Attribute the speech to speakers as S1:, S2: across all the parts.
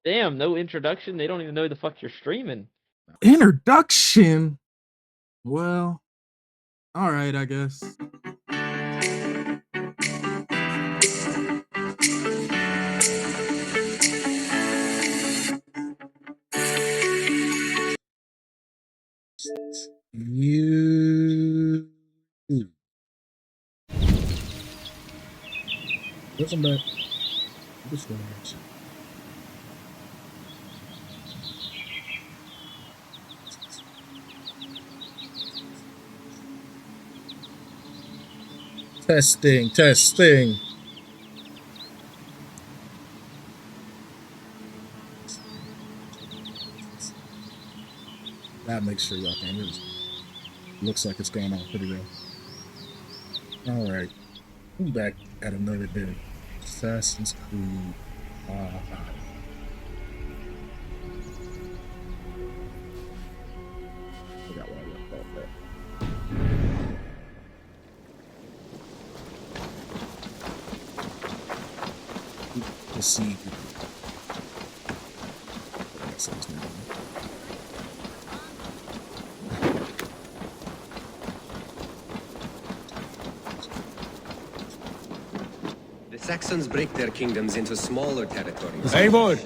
S1: Damn, no introduction. They don't even know the fuck you're streaming.
S2: Introduction. Well, all right, I guess. You. Welcome back. This one. Testing, testing. That makes sure y'all can hear us. Looks like it's going on pretty well. All right, I'm back at another day. Assassin's Creed. Forgot what I left off at. Let's see.
S3: The Saxons break their kingdoms into smaller territories.
S4: Eivor,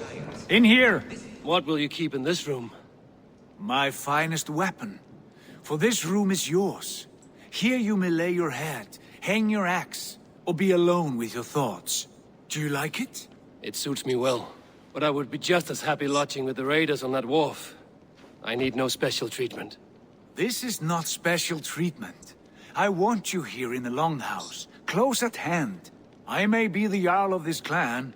S4: in here!
S5: What will you keep in this room?
S4: My finest weapon. For this room is yours. Here you may lay your head, hang your axe, or be alone with your thoughts. Do you like it?
S5: It suits me well, but I would be just as happy lodging with the raiders on that wharf. I need no special treatment.
S4: This is not special treatment. I want you here in the Longhouse, close at hand. I may be the Jarl of this clan,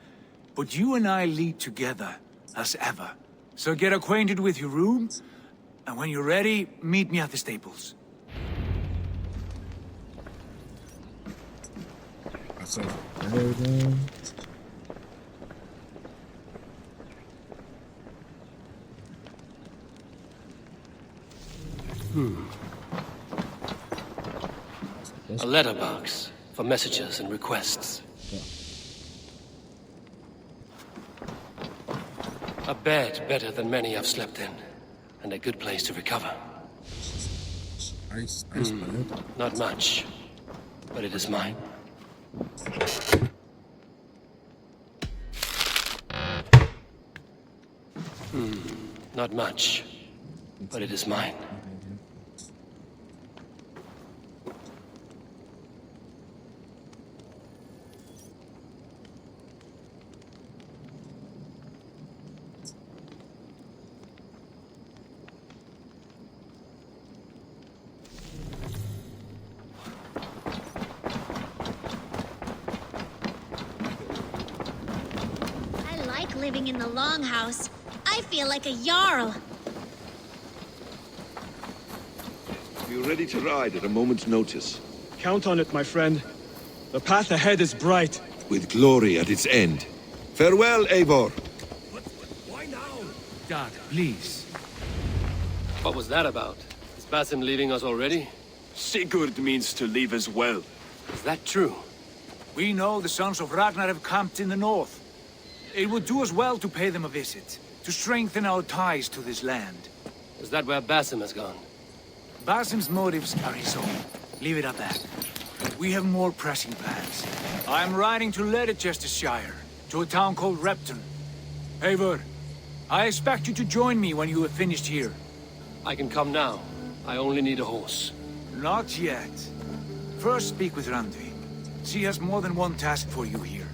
S4: but you and I lead together, as ever. So get acquainted with your room, and when you're ready, meet me at the stables.
S5: A letterbox for messages and requests. A bed better than many I've slept in, and a good place to recover.
S2: Ice bed.
S5: Not much, but it is mine. Not much, but it is mine.
S6: I like living in the Longhouse. I feel like a Jarl.
S7: We're ready to ride at a moment's notice.
S8: Count on it, my friend. The path ahead is bright.
S7: With glory at its end. Farewell, Eivor.
S5: Why now?
S4: Dad, please.
S5: What was that about? Is Basim leaving us already?
S8: Sigurd means to leave as well.
S5: Is that true?
S4: We know the sons of Ragnar have camped in the north. It would do us well to pay them a visit, to strengthen our ties to this land.
S5: Is that where Basim has gone?
S4: Basim's motives are his own. Leave it at that. We have more pressing plans. I'm riding to Leicestershire, to a town called Repton. Eivor, I expect you to join me when you have finished here.
S5: I can come now. I only need a horse.
S4: Not yet. First speak with Randvi. She has more than one task for you here.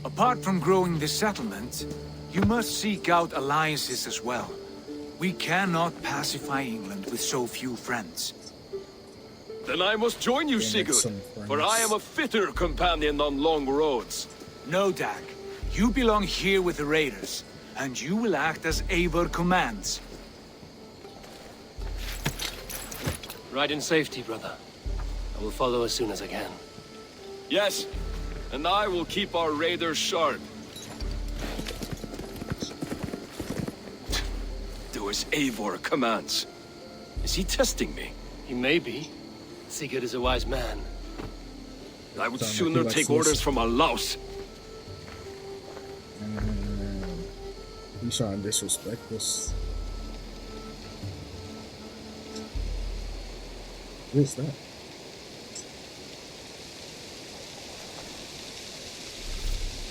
S4: Apart from growing this settlement, you must seek out alliances as well. We cannot pacify England with so few friends.
S8: Then I must join you, Sigurd, for I am a fitter companion on long roads.
S4: No, Dag. You belong here with the raiders, and you will act as Eivor commands.
S5: Ride in safety, brother. I will follow as soon as I can.
S8: Yes, and I will keep our raiders sharp. Do as Eivor commands. Is he testing me?
S5: He may be. Sigurd is a wise man.
S8: I would
S2: Sound like
S8: sooner
S2: he
S8: take
S2: likes
S8: orders
S2: this.
S8: from a louse.
S2: He's trying to disrespect us. What's that?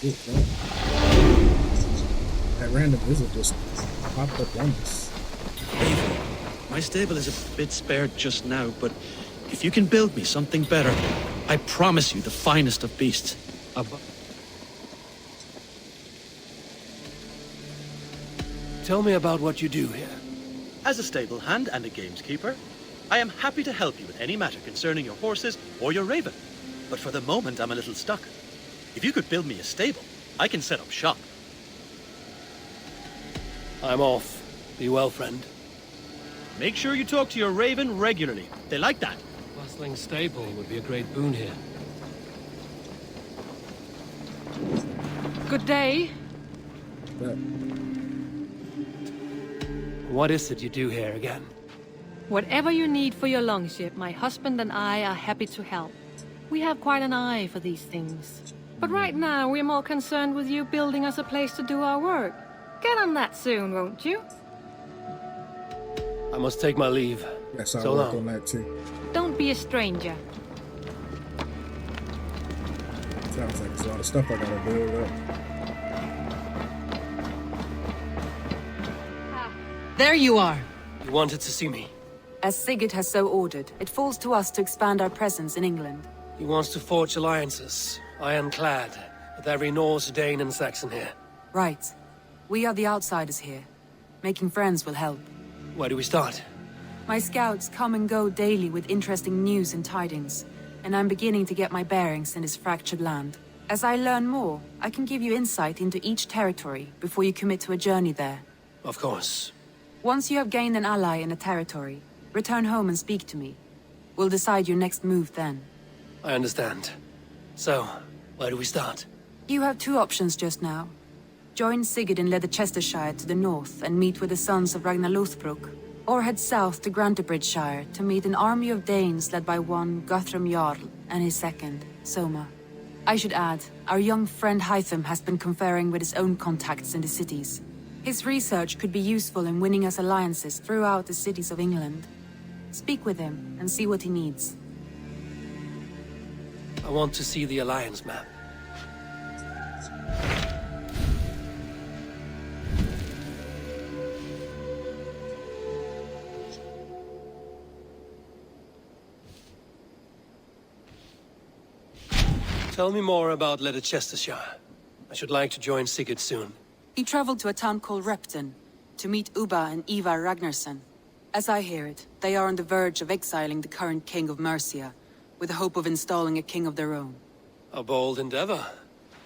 S2: What's that? That random visit just popped up on us.
S9: Avery, my stable is a bit spared just now, but if you can build me something better, I promise you the finest of beasts.
S5: Tell me about what you do here.
S9: As a stable hand and a gameskeeper, I am happy to help you with any matter concerning your horses or your raven. But for the moment, I'm a little stuck. If you could build me a stable, I can set up shop.
S5: I'm off. Be well, friend.
S9: Make sure you talk to your raven regularly. They like that.
S5: Bustling stable would be a great boon here.
S10: Good day.
S2: But
S5: What is it you do here again?
S10: Whatever you need for your longship, my husband and I are happy to help. We have quite an eye for these things. But right now, we're more concerned with you building us a place to do our work. Get on that soon, won't you?
S5: I must take my leave.
S2: yes, I'll
S5: So
S2: work
S5: long.
S2: on that too.
S10: Don't be a stranger.
S2: Sounds like there's a lot of stuff I gotta build up.
S11: There you are.
S5: You wanted to see me.
S11: As Sigurd has so ordered, it falls to us to expand our presence in England.
S5: He wants to forge alliances, ironclad, with every Norse, Dane, and Saxon here.
S11: Right. We are the outsiders here. Making friends will help.
S5: Where do we start?
S11: My scouts come and go daily with interesting news and tidings, and I'm beginning to get my bearings in this fractured land. As I learn more, I can give you insight into each territory before you commit to a journey there.
S5: Of course.
S11: Once you have gained an ally in a territory, return home and speak to me. We'll decide your next move then.
S5: I understand. So, where do we start?
S11: You have two options just now. Join Sigurd in Leicestershire to the north and meet with the sons of Ragnar Lothbrok, or head south to Grantebridgeshire to meet an army of Danes led by one Guthrum Jarl and his second, Soma. I should add, our young friend Hytham has been conferring with his own contacts in the cities. His research could be useful in winning us alliances throughout the cities of England. Speak with him and see what he needs.
S5: I want to see the alliance map. Tell me more about Leicestershire. I should like to join Sigurd soon.
S11: He traveled to a town called Repton to meet Ubba and Ivar Ragnarsson. As I hear it, they are on the verge of exiling the current king of Mercia, with the hope of installing a king of their own.
S5: A bold endeavor.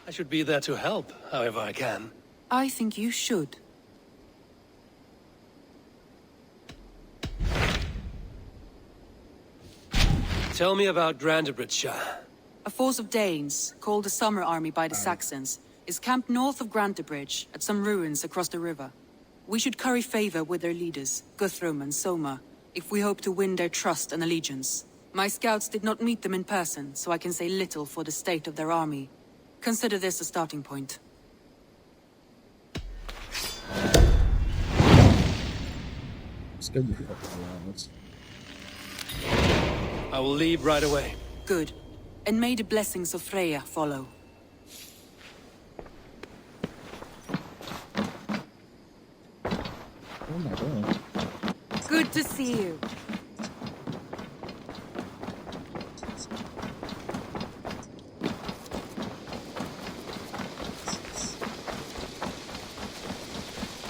S5: I should be there to help, however I can.
S11: I think you should.
S5: Tell me about Grantebridgeshire.
S11: A force of Danes, called the Summer Army by the Saxons, is camped north of Grantebridge at some ruins across the river. We should curry favor with their leaders, Guthrum and Soma, if we hope to win their trust and allegiance. My scouts did not meet them in person, so I can say little for the state of their army. Consider this a starting point.
S2: It's gonna be a couple of hours.
S5: I will leave right away.
S11: Good. And may the blessings of Freya follow.
S2: Oh my god.
S11: Good to see you.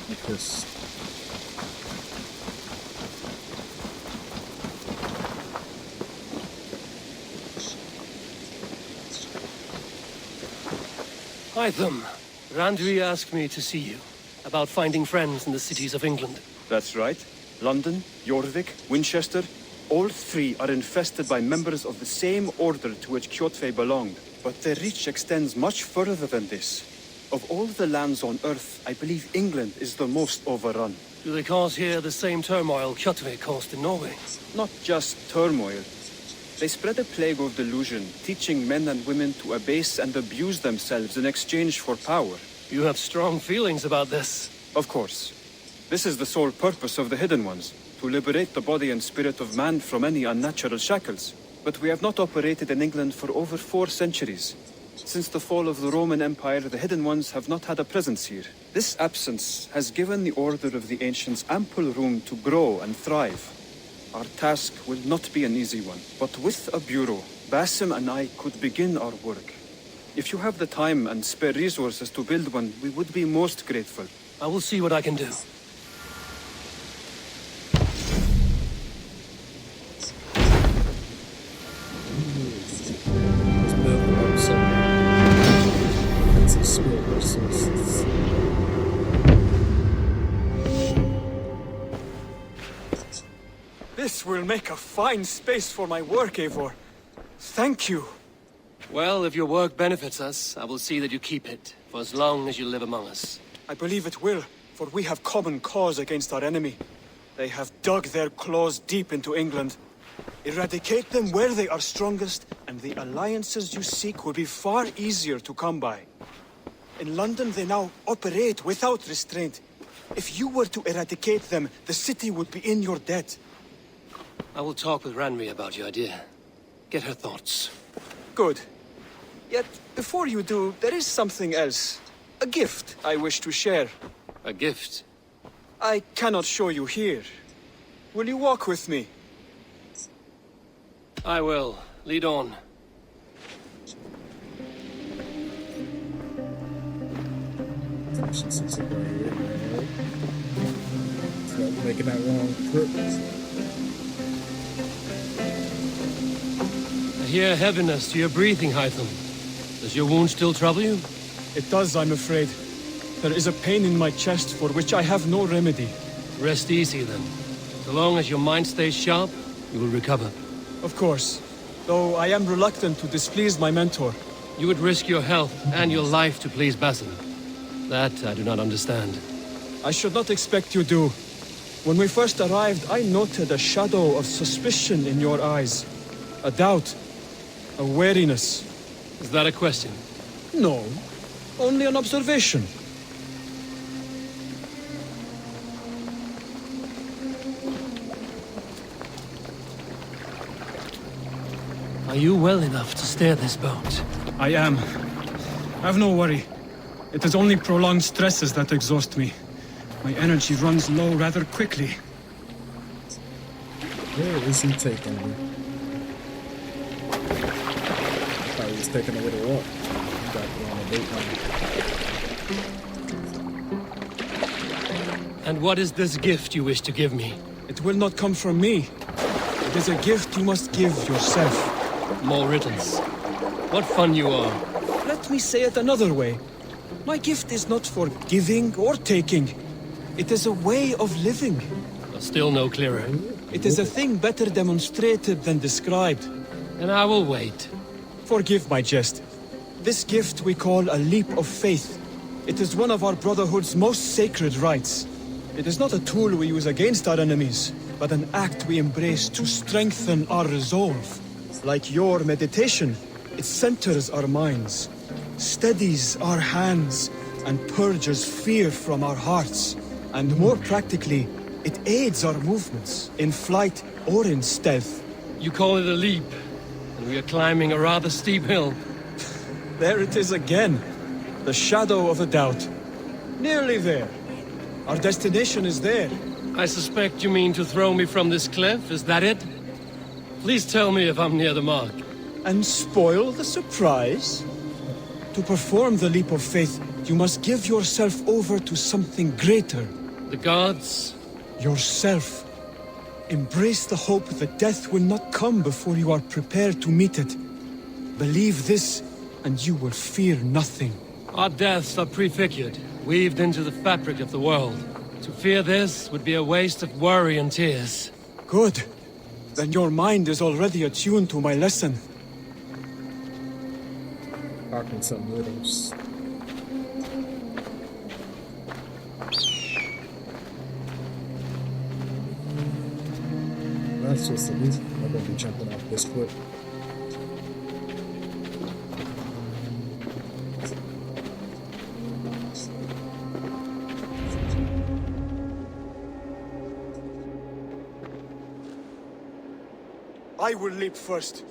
S2: Like this.
S5: Hytham, Randvi asked me to see you about finding friends in the cities of England.
S12: That's right. London, Jorvik, Winchester, all three are infested by members of the same order to which Kjotve belonged. But their reach extends much further than this. Of all the lands on Earth, I believe England is the most overrun.
S5: Do they cause here the same turmoil Kjotve caused in Norway?
S12: Not just turmoil. They spread a plague of delusion, teaching men and women to abase and abuse themselves in exchange for power.
S5: You have strong feelings about this.
S12: Of course. This is the sole purpose of the Hidden Ones, to liberate the body and spirit of man from any unnatural shackles. But we have not operated in England for over 4 centuries. Since the fall of the Roman Empire, the Hidden Ones have not had a presence here. This absence has given the Order of the Ancients ample room to grow and thrive. Our task will not be an easy one, but with a bureau, Basim and I could begin our work. If you have the time and spare resources to build one, we would be most grateful.
S5: I will see what I can do.
S12: This will make a fine space for my work, Eivor. Thank you.
S5: Well, if your work benefits us, I will see that you keep it, for as long as you live among us.
S12: I believe it will, for we have common cause against our enemy. They have dug their claws deep into England. Eradicate them where they are strongest, and the alliances you seek will be far easier to come by. In London, they now operate without restraint. If you were to eradicate them, the city would be in your debt.
S5: I will talk with Ranri about your idea. Get her thoughts.
S12: Good. Yet, before you do, there is something else. A gift I wish to share.
S5: A gift?
S12: I cannot show you here. Will you walk with me?
S5: I will. Lead on.
S2: Making that long trip.
S5: I hear heaviness to your breathing, Hytham. Does your wound still trouble you?
S12: It does, I'm afraid. There is a pain in my chest for which I have no remedy.
S5: Rest easy, then. So long as your mind stays sharp, you will recover.
S12: Of course. Though I am reluctant to displease my mentor.
S5: You would risk your health and your life to please Basim. That I do not understand.
S12: I should not expect you do. When we first arrived, I noted a shadow of suspicion in your eyes. A doubt. A wariness.
S5: Is that a question?
S12: No. Only an observation.
S5: Are you well enough to steer this boat?
S12: I am. Have no worry. It is only prolonged stresses that exhaust me. My energy runs low rather quickly.
S2: Where is he taking me? I thought he was taking a little walk. Back on the boat line.
S5: And what is this gift you wish to give me?
S12: It will not come from me. It is a gift you must give yourself.
S5: More riddles. What fun you are.
S12: Let me say it another way. My gift is not for giving or taking. It is a way of living.
S5: Still no clearer.
S12: It is a thing better demonstrated than described.
S5: And I will wait.
S12: Forgive my jest. This gift we call a leap of faith. It is one of our Brotherhood's most sacred rites. It is not a tool we use against our enemies, but an act we embrace to strengthen our resolve. Like your meditation, it centers our minds, steadies our hands, and purges fear from our hearts. And more practically, it aids our movements, in flight or in stealth.
S5: You call it a leap, and we are climbing a rather steep hill.
S12: There it is again, the shadow of a doubt. Nearly there. Our destination is there.
S5: I suspect you mean to throw me from this cliff, is that it? Please tell me if I'm near the mark.
S12: And spoil the surprise? To perform the leap of faith, you must give yourself over to something greater.
S5: The gods?
S12: Yourself. Embrace the hope that death will not come before you are prepared to meet it. Believe this, and you will fear nothing.
S5: Our deaths are prefigured, weaved into the fabric of the world. To fear this would be a waste of worry and tears.
S12: Good. Then your mind is already attuned to my lesson.
S2: Talking some riddles. That's just the reason I'm gonna be jumping off this cliff.
S12: I will leap first.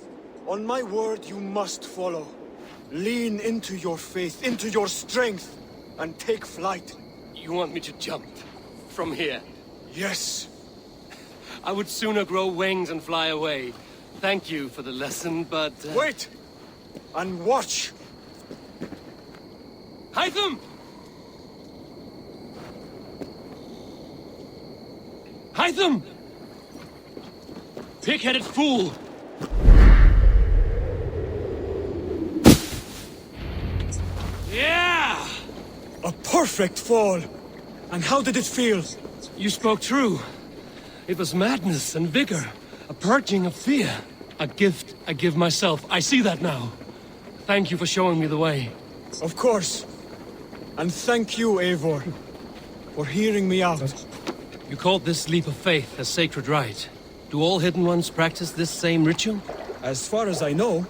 S12: On my word, you must follow. Lean into your faith, into your strength, and take flight.
S5: You want me to jump? From here?
S12: Yes.
S5: I would sooner grow wings and fly away. Thank you for the lesson, but...
S12: Wait! And watch!
S5: Hytham! Hytham! Pig-headed fool! Yeah!
S12: A perfect fall! And how did it feel?
S5: You spoke true. It was madness and vigor, a purging of fear. A gift I give myself. I see that now. Thank you for showing me the way.
S12: Of course. And thank you, Eivor, for hearing me out.
S5: You called this leap of faith a sacred rite. Do all Hidden Ones practice this same ritual?
S12: As far as I know,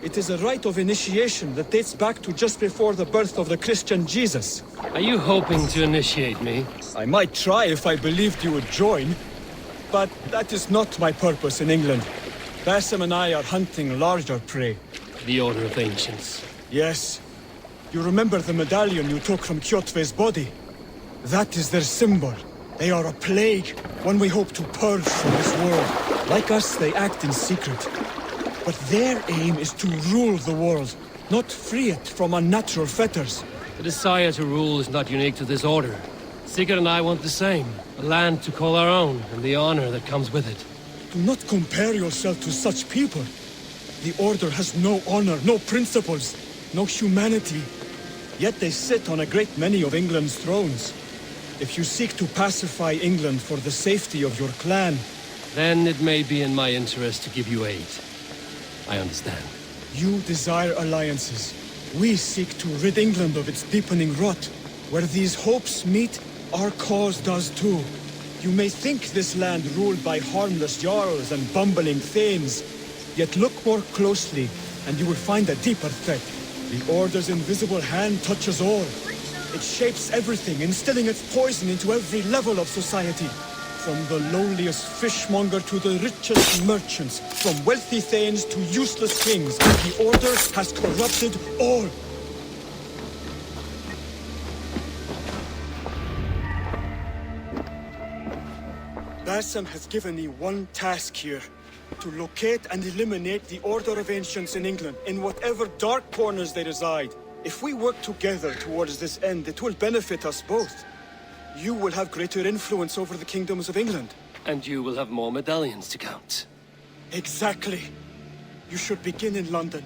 S12: it is a rite of initiation that dates back to just before the birth of the Christian Jesus.
S5: Are you hoping to initiate me?
S12: I might try if I believed you would join, but that is not my purpose in England. Basim and I are hunting larger prey.
S5: The Order of Ancients.
S12: Yes. You remember the medallion you took from Kjotve's body? That is their symbol. They are a plague, one we hope to purge from this world. Like us, they act in secret. But their aim is to rule the world, not free it from unnatural fetters.
S5: The desire to rule is not unique to this order. Sigurd and I want the same. A land to call our own, and the honor that comes with it.
S12: Do not compare yourself to such people. The Order has no honor, no principles, no humanity. Yet they sit on a great many of England's thrones. If you seek to pacify England for the safety of your clan...
S5: Then it may be in my interest to give you aid. I understand.
S12: You desire alliances. We seek to rid England of its deepening rot. Where these hopes meet, our cause does too. You may think this land ruled by harmless jarls and bumbling thanes. Yet look more closely, and you will find a deeper threat. The Order's invisible hand touches all. It shapes everything, instilling its poison into every level of society. From the lowliest fishmonger to the richest merchants, from wealthy thanes to useless kings, the Order has corrupted all. Basim has given me one task here. To locate and eliminate the Order of Ancients in England, in whatever dark corners they reside. If we work together towards this end, it will benefit us both. You will have greater influence over the kingdoms of England.
S5: And you will have more medallions to count.
S12: Exactly. You should begin in London.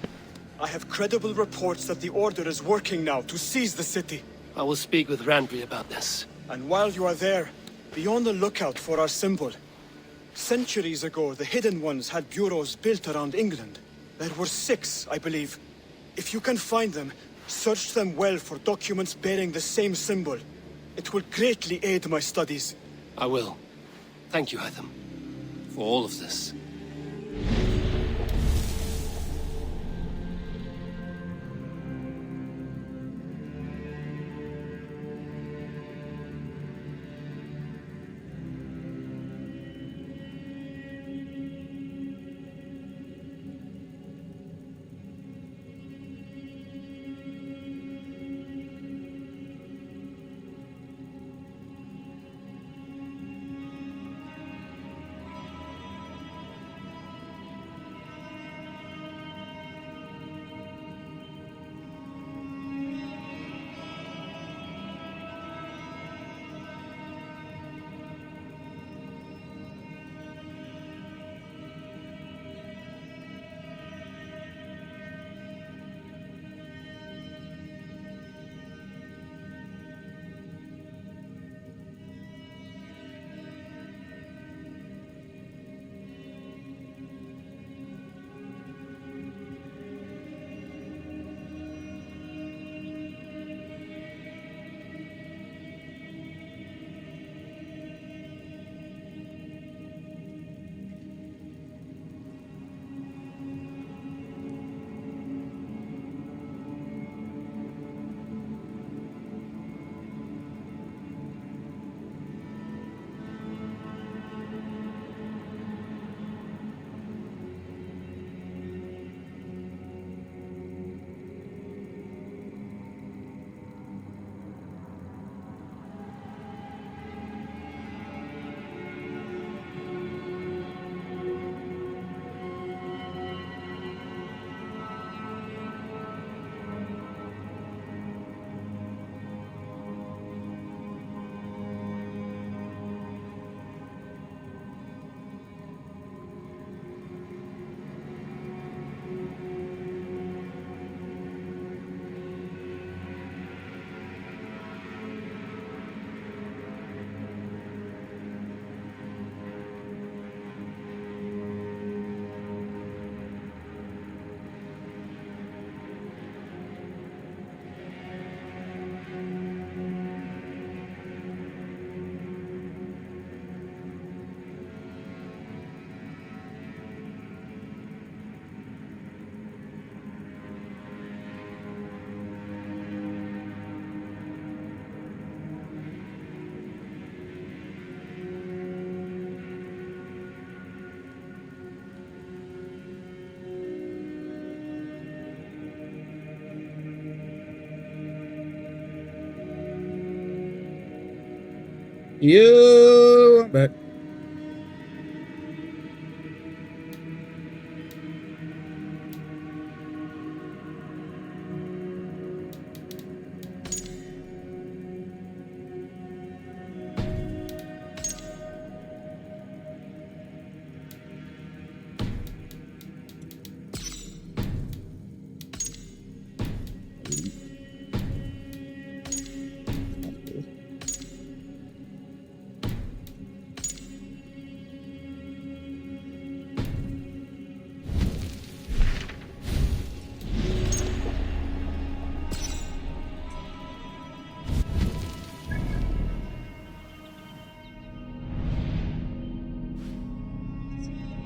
S12: I have credible reports that the Order is working now to seize the city.
S5: I will speak with Randvi about this.
S12: And while you are there, be on the lookout for our symbol. Centuries ago, the Hidden Ones had bureaus built around England. There were 6, I believe. If you can find them, search them well for documents bearing the same symbol. It will greatly aid my studies.
S5: I will. Thank you, Hytham, for all of this.
S2: Yo, I'm back.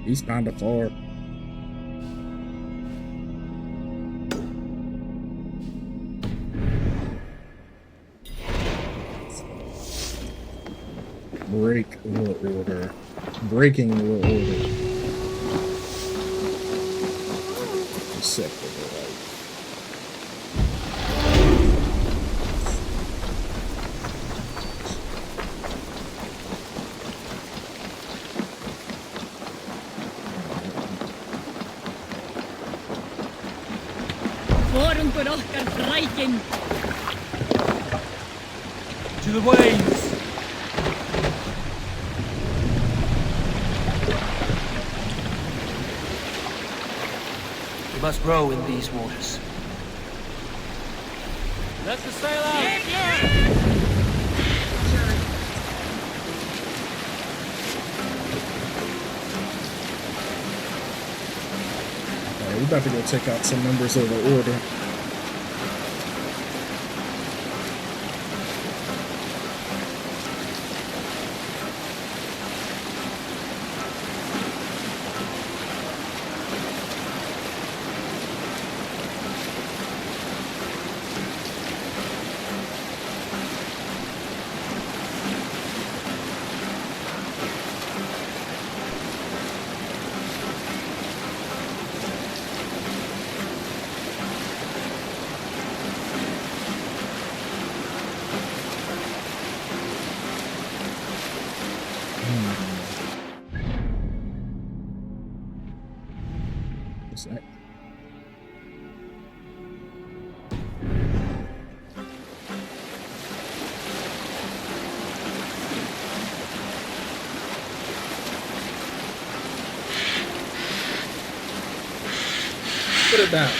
S2: He's kind of far. Break the order. Breaking the order. Acceptable.
S5: To the waves!
S13: We must row in these waters.
S5: Let the sail out!
S2: Alright, we're about to go check out some members of the order. What's that? Put it down.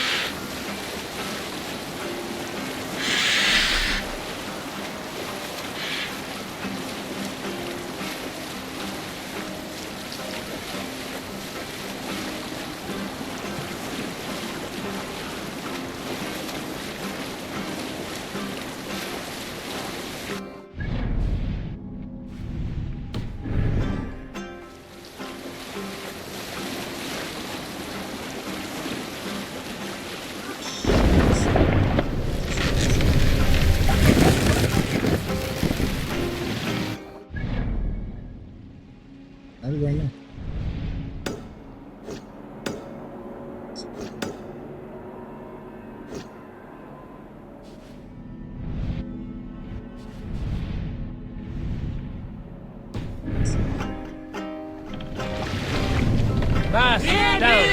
S2: How do I know?
S5: Mast down!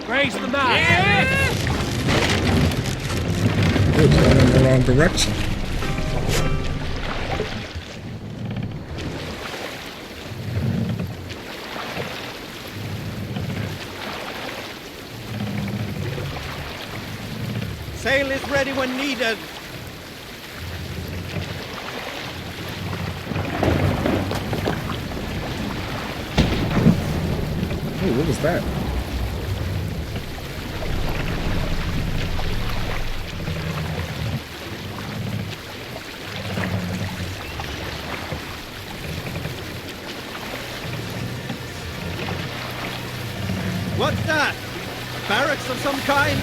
S5: Raise the mast!
S2: We're going in the wrong direction.
S9: Sail is ready when needed.
S2: Oh, what was that?
S9: What's that? Barracks of some kind?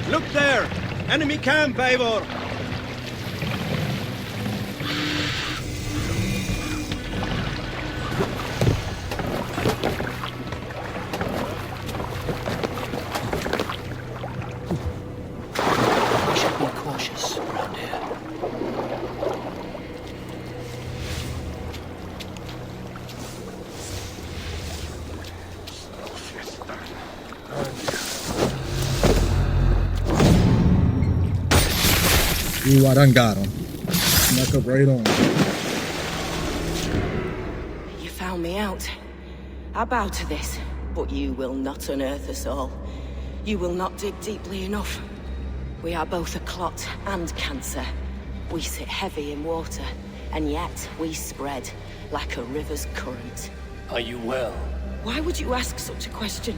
S9: Look there! Enemy camp, Eivor!
S2: Ooh, I done got him. Snuck up right on.
S14: You found me out. I bow to this, but you will not unearth us all. You will not dig deeply enough. We are both a clot and cancer. We sit heavy in water, and yet we spread like a river's current.
S5: Are you well?
S14: Why would you ask such a question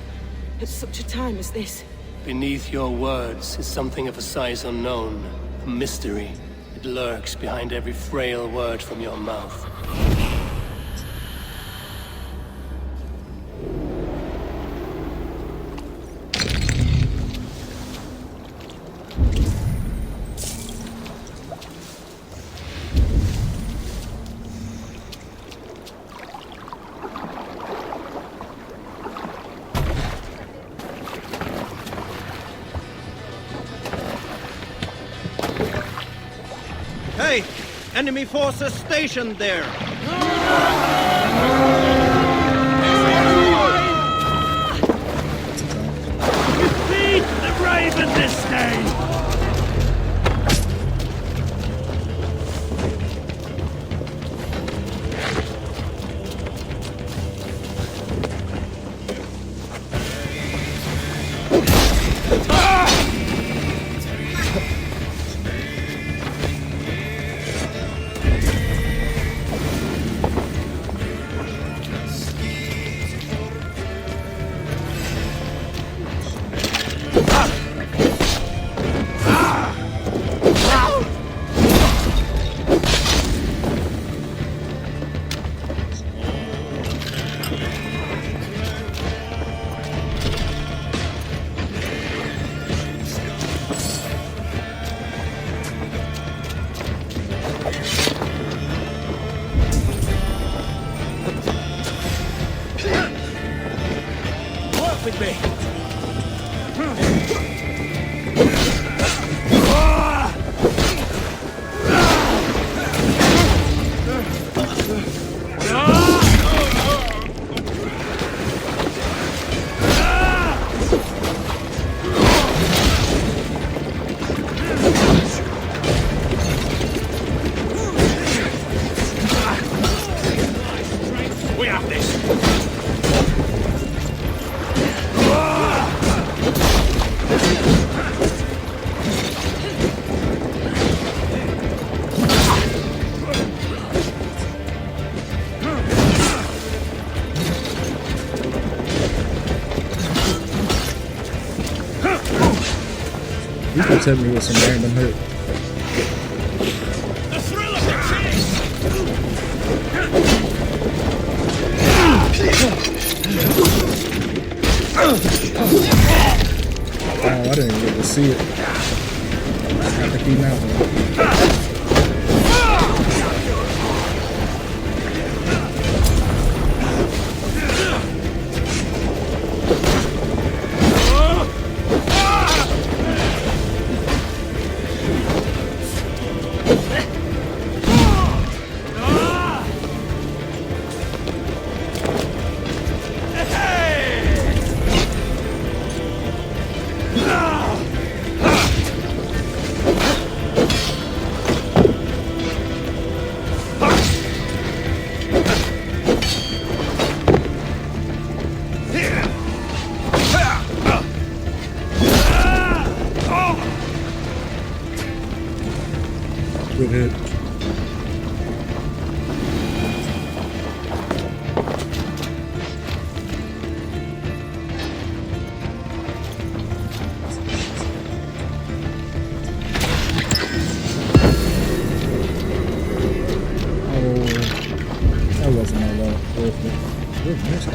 S14: at such a time as this?
S5: Beneath your words is something of a size unknown, a mystery. It lurks behind every frail word from your mouth.
S15: Hey! Enemy forces stationed there!
S16: Defeat the Raven this day!
S5: With me.
S16: We have this!
S2: You can hit me with some random hit.
S16: The thrill of the chase!
S2: Oh, I didn't even get to see it. I have to keep out one. Good hit. That wasn't my love. Worth it. Good miss.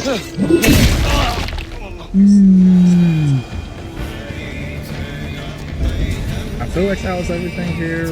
S2: I feel like that was everything here.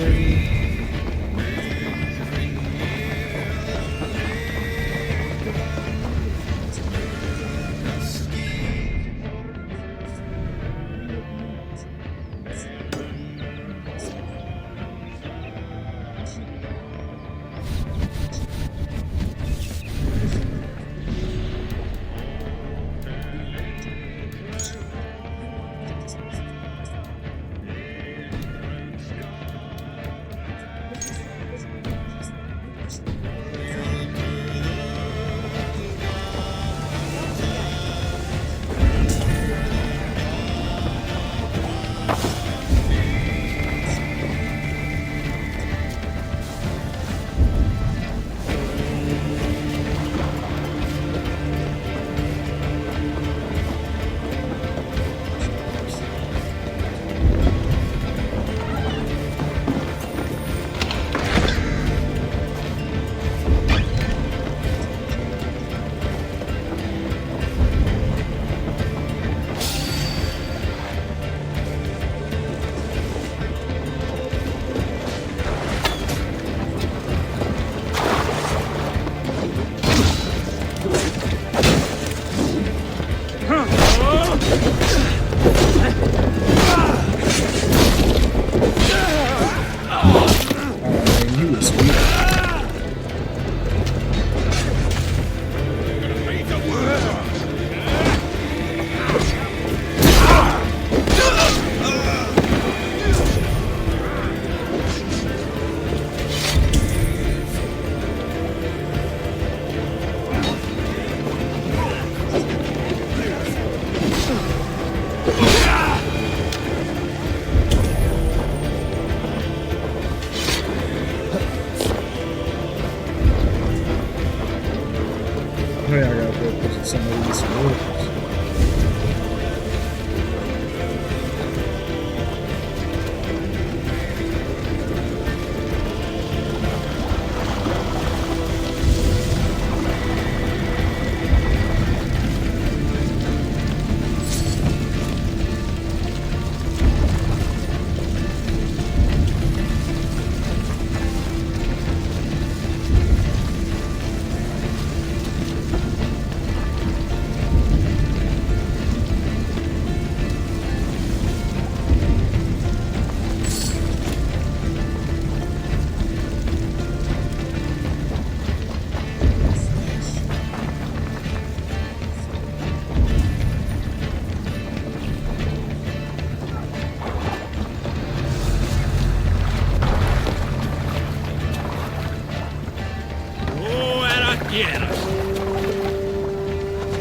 S2: Oh yeah, I gotta go push some of these wood.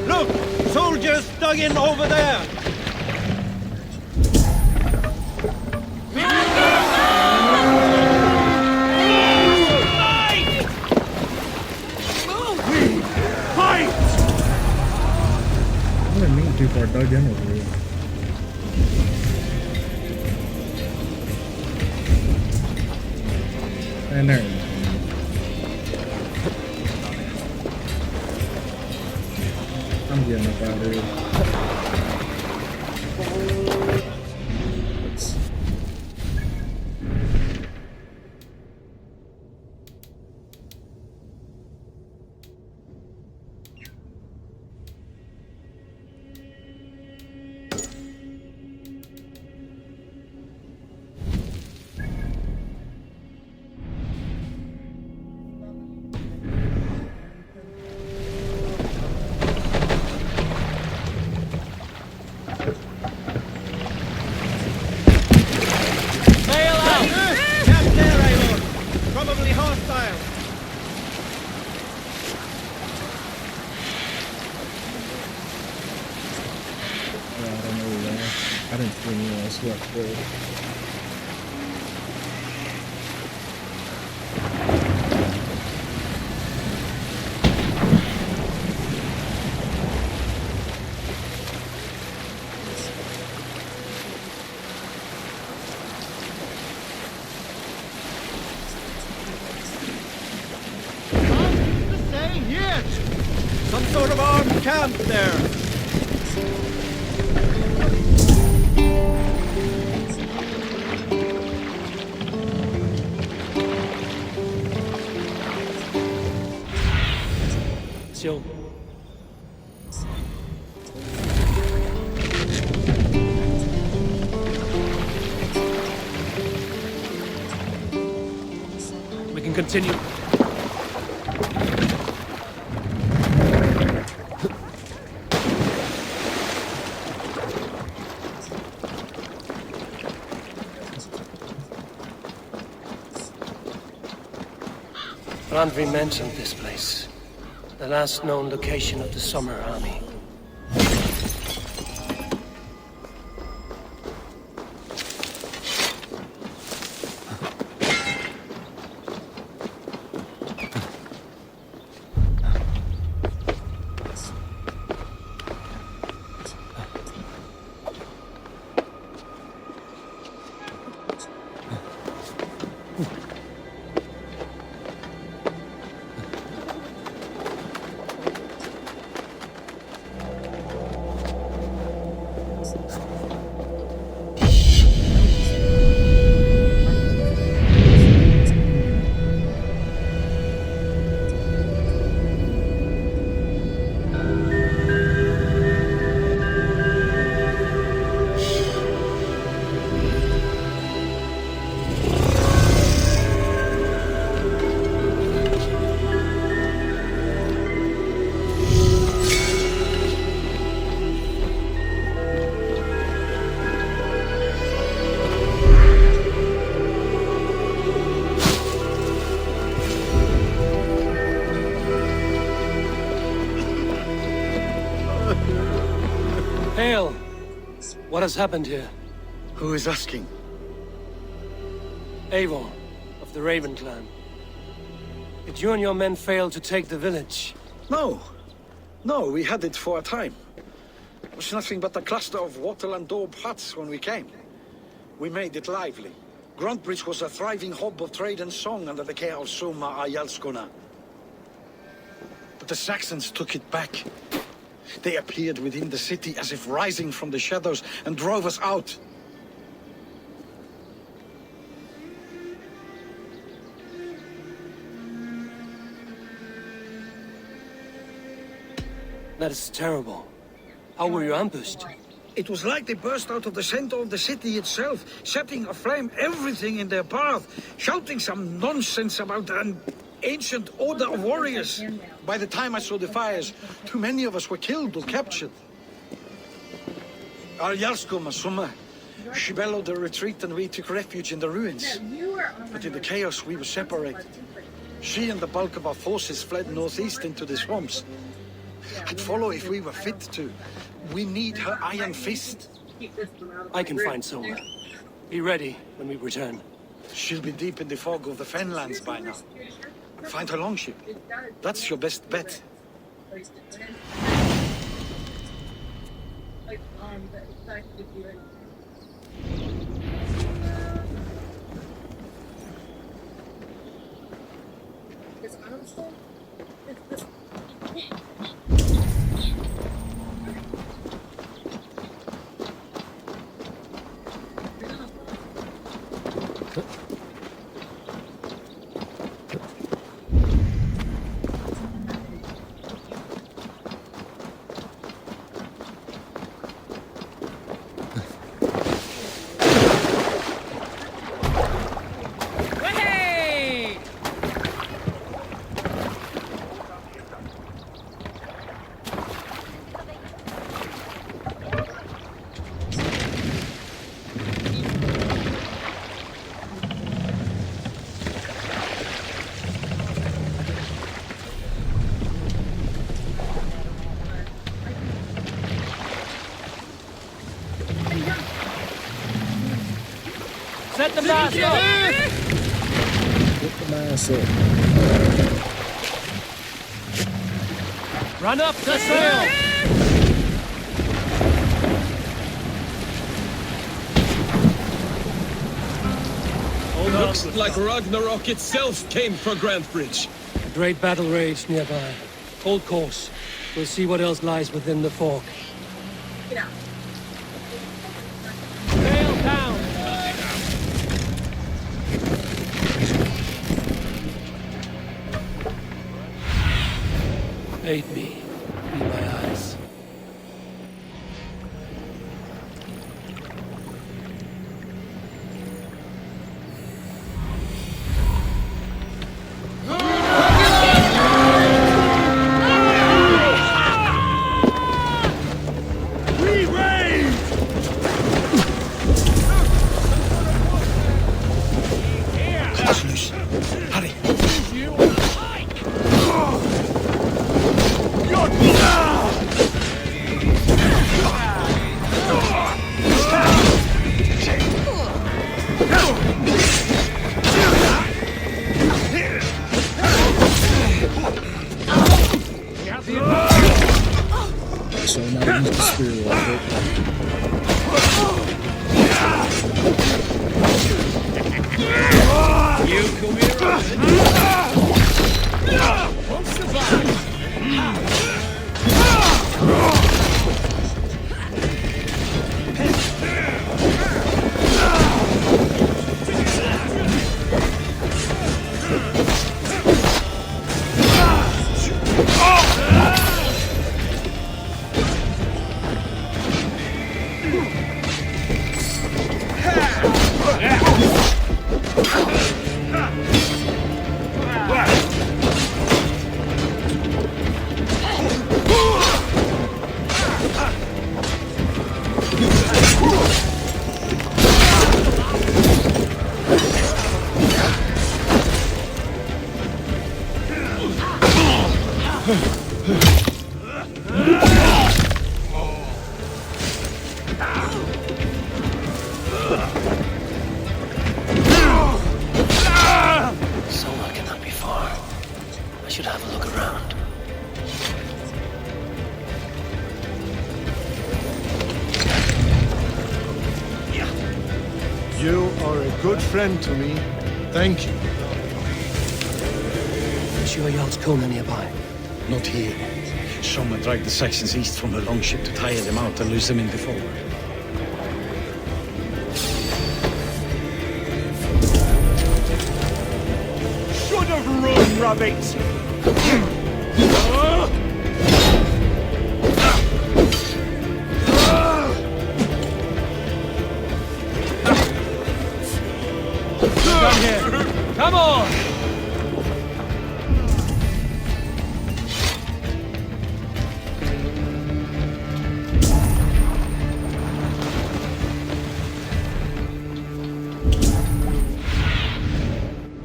S15: Look! Soldiers dug in over there!
S2: I didn't mean too far dug in over here. And there. I'm getting up out of here.
S15: Probably hostile.
S2: I don't know where. I didn't see anyone else left there.
S15: Some sort of armed camp there.
S13: Sion. We can continue. Randvi mentioned this place. The last known location of the Summer Army. Hail! What has happened here?
S17: Who is asking?
S13: Eivor, of the Raven clan. Did you and your men fail to take the village?
S17: No. No, we had it for a time. It was nothing but a cluster of wattle and daub huts when we came. We made it lively. Gruntbridge was a thriving hub of trade and song under the care of Soma Ayalskona. But the Saxons took it back. They appeared within the city as if rising from the shadows and drove us out.
S13: That is terrible. How were you ambushed?
S17: It was like they burst out of the center of the city itself, setting aflame everything in their path, shouting some nonsense about an ancient order of warriors. By the time I saw the fires, too many of us were killed or captured. Arjalsko Masuma, she bellowed a retreat and we took refuge in the ruins. But in the chaos we were separated. She and the bulk of our forces fled northeast into the swamps. I'd follow if we were fit to. We need her iron fist.
S13: I can find Soma. Be ready when we return.
S17: She'll be deep in the fog of the Fenlands by now. Find her longship. That's your best bet.
S13: Set the mast up!
S2: Get the mast up.
S13: Run up the sail!
S8: Looks like Ragnarok itself came for Grantbridge.
S13: A great battle raged nearby. Hold course. We'll see what else lies within the fork.
S16: Sail down!
S13: Aid me. Be my eyes.
S2: So now use the spear a little bit.
S16: You come here, won't survive.
S13: Somewhere cannot be far. I should have a look around.
S18: You are a good friend to me. Thank you.
S13: Sure yachts Kona nearby?
S17: Not here. Someone dragged the Saxons east from the longship to tire them out and lose them in the forward.
S16: Should have run, rabbit! Down here! Come on!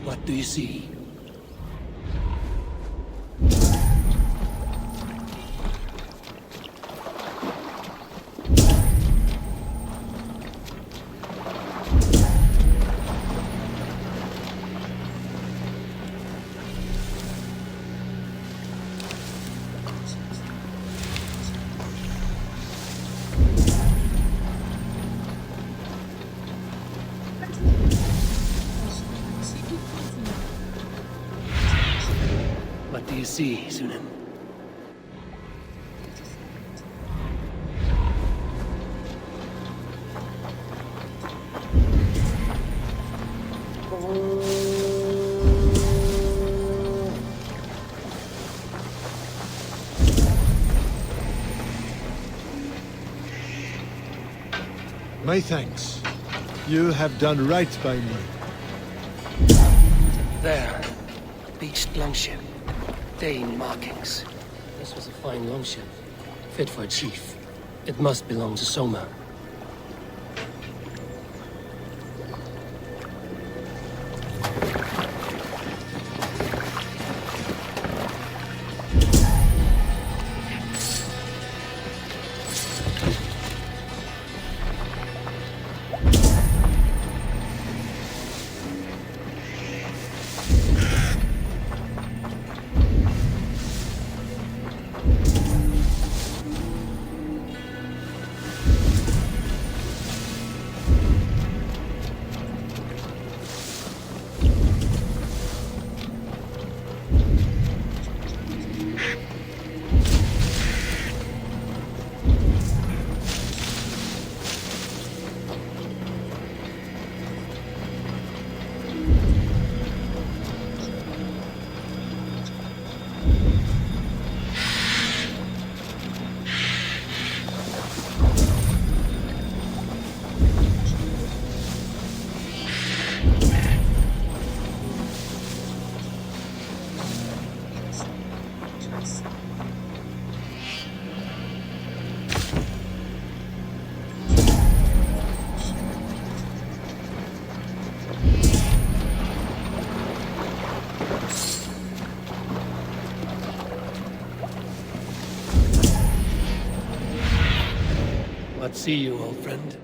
S13: What do you see? What do you see, Sunan?
S18: My thanks. You have done right by me.
S13: There. Beached longship. Dane markings. This was a fine longship. Fit for a chief. It must belong to Soma.
S5: not see you, old friend.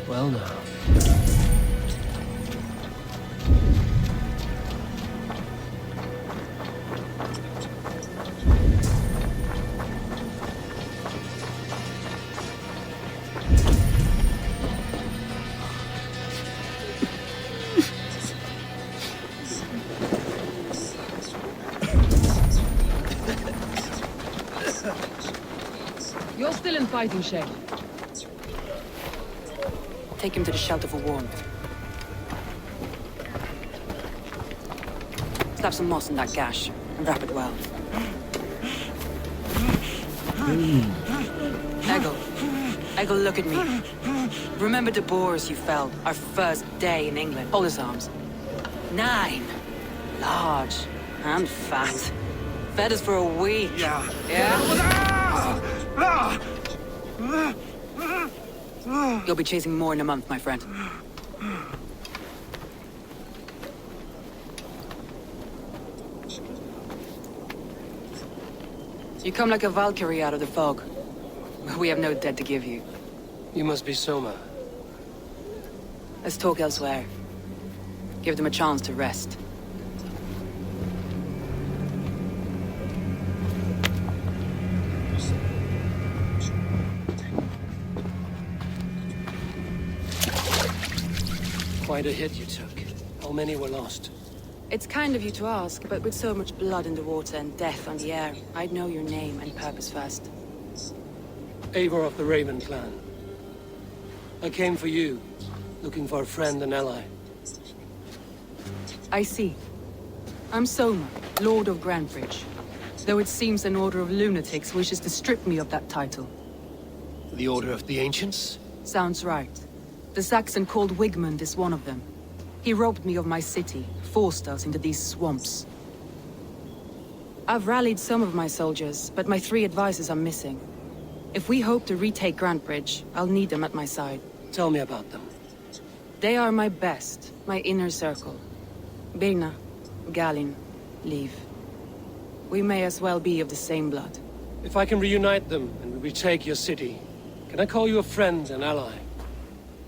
S5: Well now.
S11: You're still in fighting shape. Take him to the shelter for warmth. Slap some moss in that gash and wrap it well. Eggle, look at me. Remember the boars you felled our first day in England? Hold his arms. 9. Large and fat. Fed us for a week. Yeah? You'll be chasing more in a month, my friend. You come like a Valkyrie out of the fog. We have no debt to give you.
S5: You must be Soma.
S11: Let's talk elsewhere. Give them a chance to rest.
S5: Quite a hit you took. How many were lost?
S11: It's kind of you to ask, but with so much blood in the water and death on the air, I'd know your name and purpose first.
S5: Eivor of the Raven clan. I came for you, looking for a friend and ally.
S11: I see. I'm Soma, Lord of Grantebridge. Though it seems an order of lunatics wishes to strip me of that title.
S5: The Order of the Ancients?
S11: Sounds right. The Saxon called Wigmund is one of them. He robbed me of my city, forced us into these swamps. I've rallied some of my soldiers, but my 3 advisors are missing. If we hope to retake Grantebridge, I'll need them at my side.
S5: Tell me about them.
S11: They are my best, my inner circle. Birna, Galin, Leave. We may as well be of the same blood.
S5: If I can reunite them and we retake your city, can I call you a friend and ally?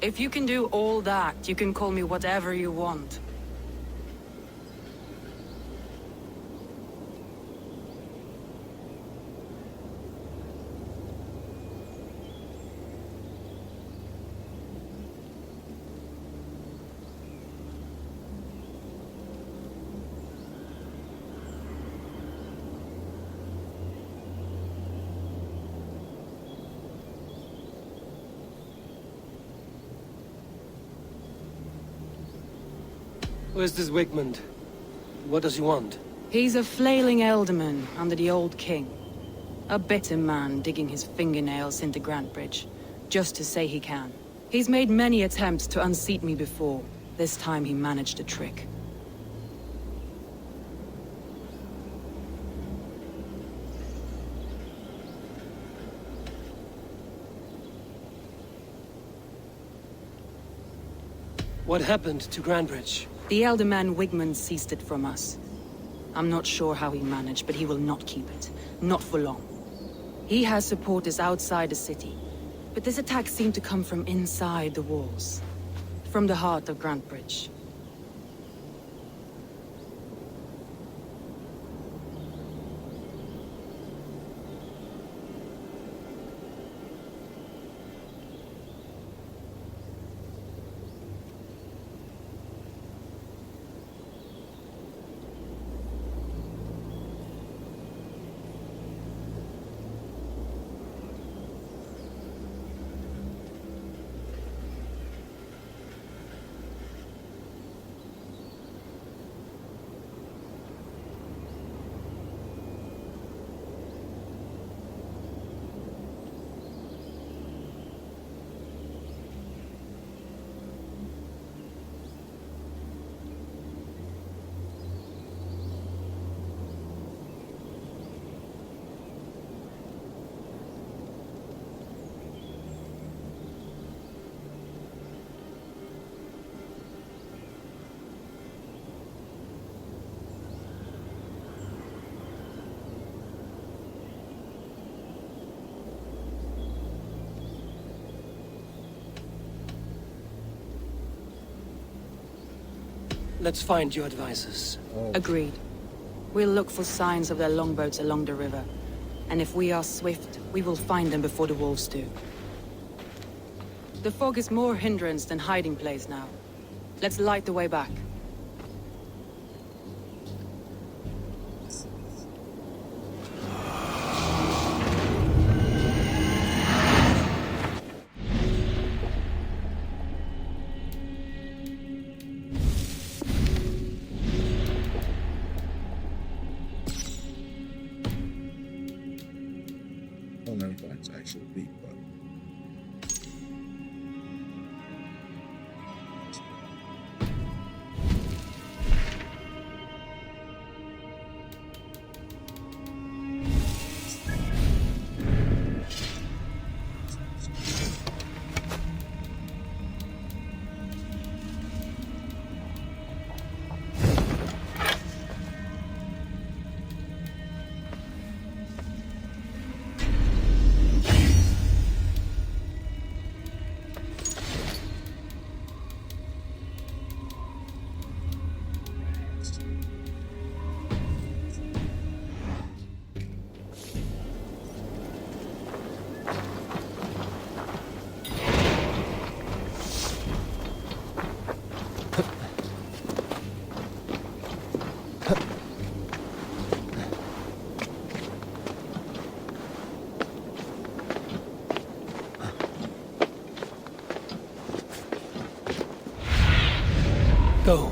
S11: If you can do all that, you can call me whatever you want.
S5: Where's this Wigmund? What does he want?
S11: He's a flailing elderman under the old king. A bitter man digging his fingernails into Grantebridge, just to say he can. He's made many attempts to unseat me before. This time he managed a trick.
S5: What happened to Grantebridge?
S11: The elder man Wigmund seized it from us. I'm not sure how he managed, but he will not keep it. Not for long. He has supporters outside the city, but this attack seemed to come from inside the walls. From the heart of Grantebridge.
S13: let's find your advisors.
S11: Agreed. We'll look for signs of their longboats along the river. And if we are swift, we will find them before the wolves do. The fog is more hindrance than hiding place now. Let's light the way back.
S2: I don't know if that's actually beat, but
S13: Go.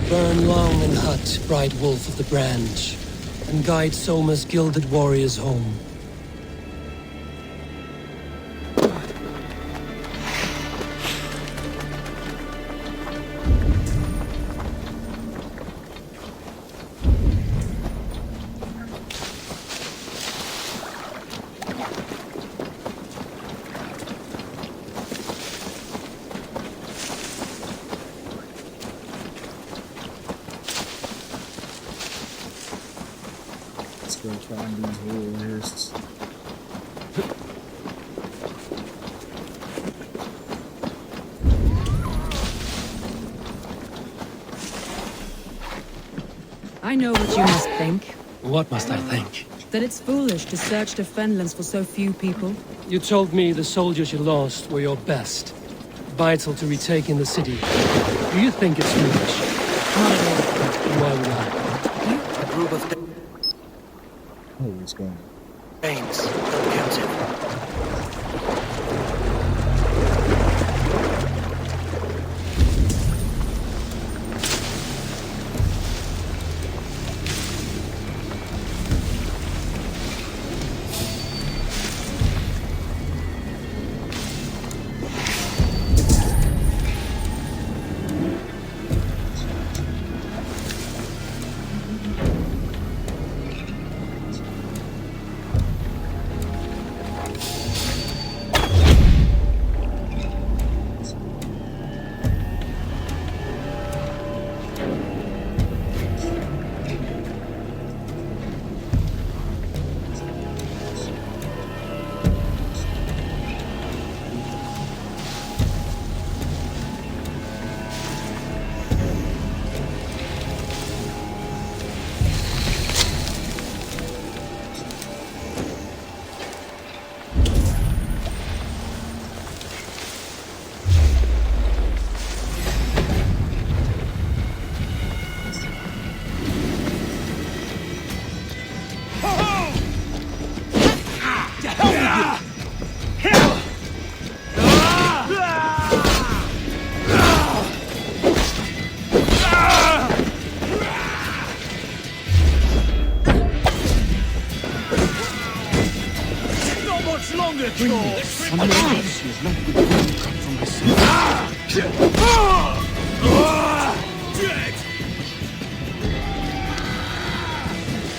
S13: Burn long and hot, bright wolf of the branch, and guide Soma's gilded warriors home.
S2: let's go find these warriors.
S11: I know what you must think.
S5: What must I think?
S11: That it's foolish to search the Fenlands for so few people.
S5: You told me the soldiers you lost were your best. Vital to retaking the city. Do you think it's foolish?
S11: Not at all.
S5: Why would I?
S13: A group of
S2: Oh, he's going.
S13: Danes, held captive.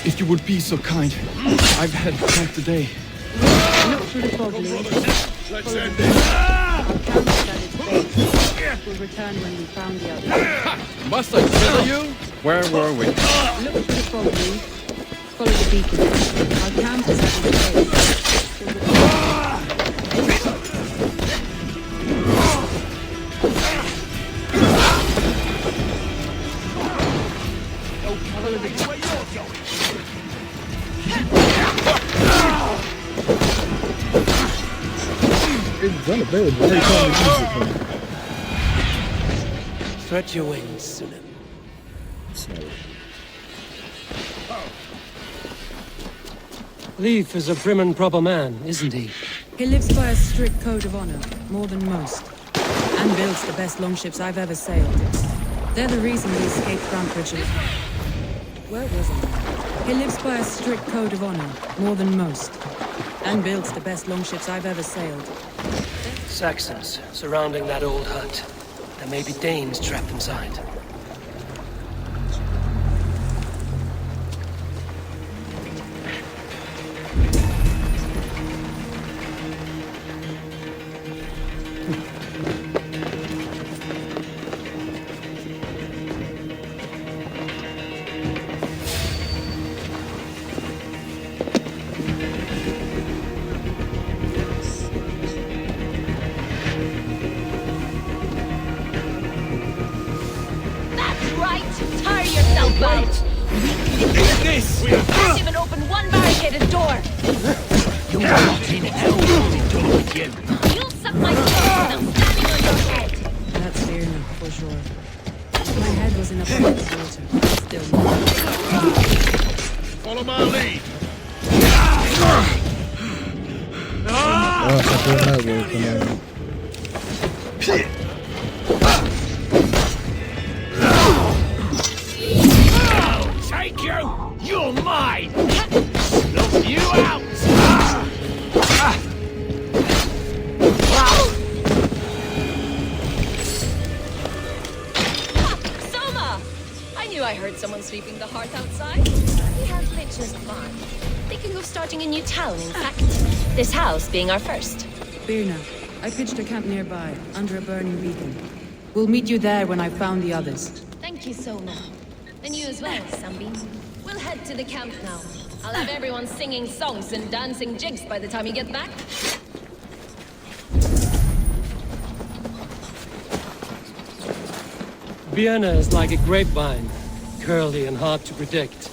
S12: If you would be so kind, I've had quite the day.
S11: Look through the fog, Lee.
S8: Let's end this.
S11: We'll return when we found the others.
S12: Must I tell you? Where were we?
S11: Look through the fog, Lee. Follow the beacon. Our camp is at the base. Follow the beacon.
S2: It's unavailable. Every time we use it.
S13: Spread your wings, Sunan. Leif is a prim and proper man, isn't he?
S11: He lives by a strict code of honor, more than most. And builds the best longships I've ever sailed. They're the reason we escaped Grantebridge. Where was I? He lives by a strict code of honor, more than most. And builds the best longships I've ever sailed.
S13: Saxons surrounding that old hut. There may be Danes trapped inside.
S19: Can't even open one barricaded door!
S16: You rot in hell, what to do with you?
S19: You'll suck my soul when I'm standing on your head!
S11: That's fear for sure. My head was in a pot of water. Still
S16: Follow my lead! Take you! You're mine! Snuff you out!
S19: Soma! I knew I heard someone sweeping the hearth outside. We have pictures of fun. Thinking of starting a new town, in fact. This house being our first.
S11: Birna, I pitched a camp nearby, under a burning beacon. We'll meet you there when I've found the others.
S19: Thank you, Soma. And you as well, Sunbeam. We'll head to the camp now. I'll have everyone singing songs and dancing jigs by the time you get back.
S13: Vienna is like a grapevine, curly and hard to predict,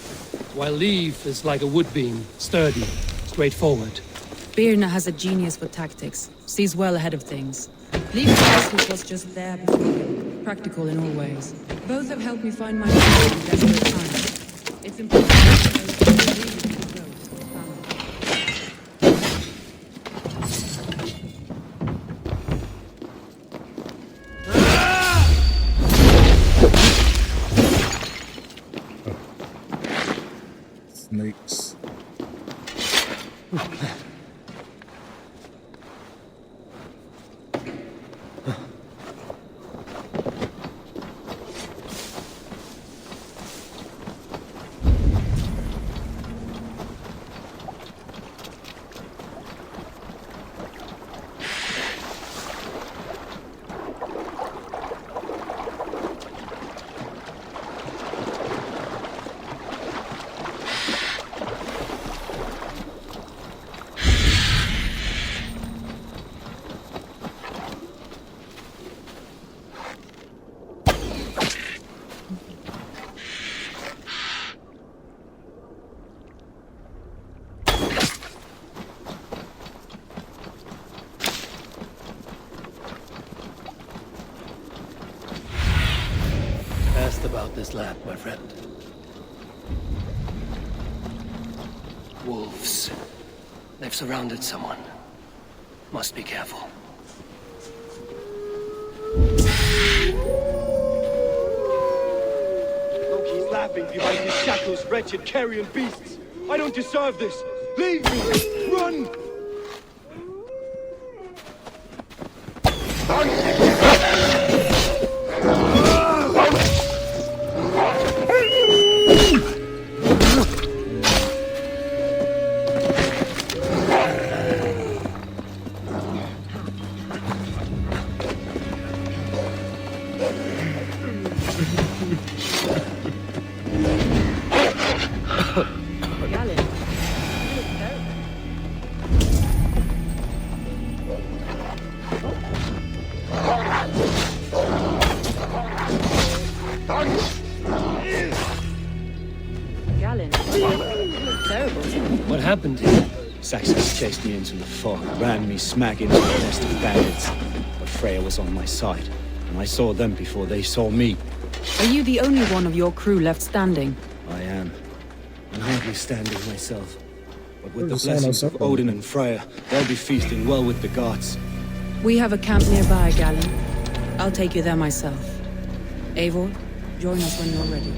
S13: while Leif is like a wood beam, sturdy, straightforward.
S11: Birna has a genius for tactics, sees well ahead of things. Leif was just there before him, practical in all ways. Both have helped me find my way in desperate times. It's important to know that
S2: Snakes.
S13: About this land, my friend. Wolves. They've surrounded someone. Must be careful.
S15: Loki's laughing behind his shackles, wretched carrion beasts. I don't deserve this. Leave me! Run!
S5: What happened?
S20: Saxons chased me into the fog, ran me smack into the nest of bandits. But Freya was on my side, and I saw them before they saw me.
S11: Are you the only one of your crew left standing?
S20: I am. I'm hardly standing myself. But with the
S2: There's someone
S20: blessings
S2: else
S20: of
S2: up there.
S20: Odin and Freya, they'll be feasting well with the gods.
S11: We have a camp nearby, Galen. I'll take you there myself. Eivor, join us when you're ready.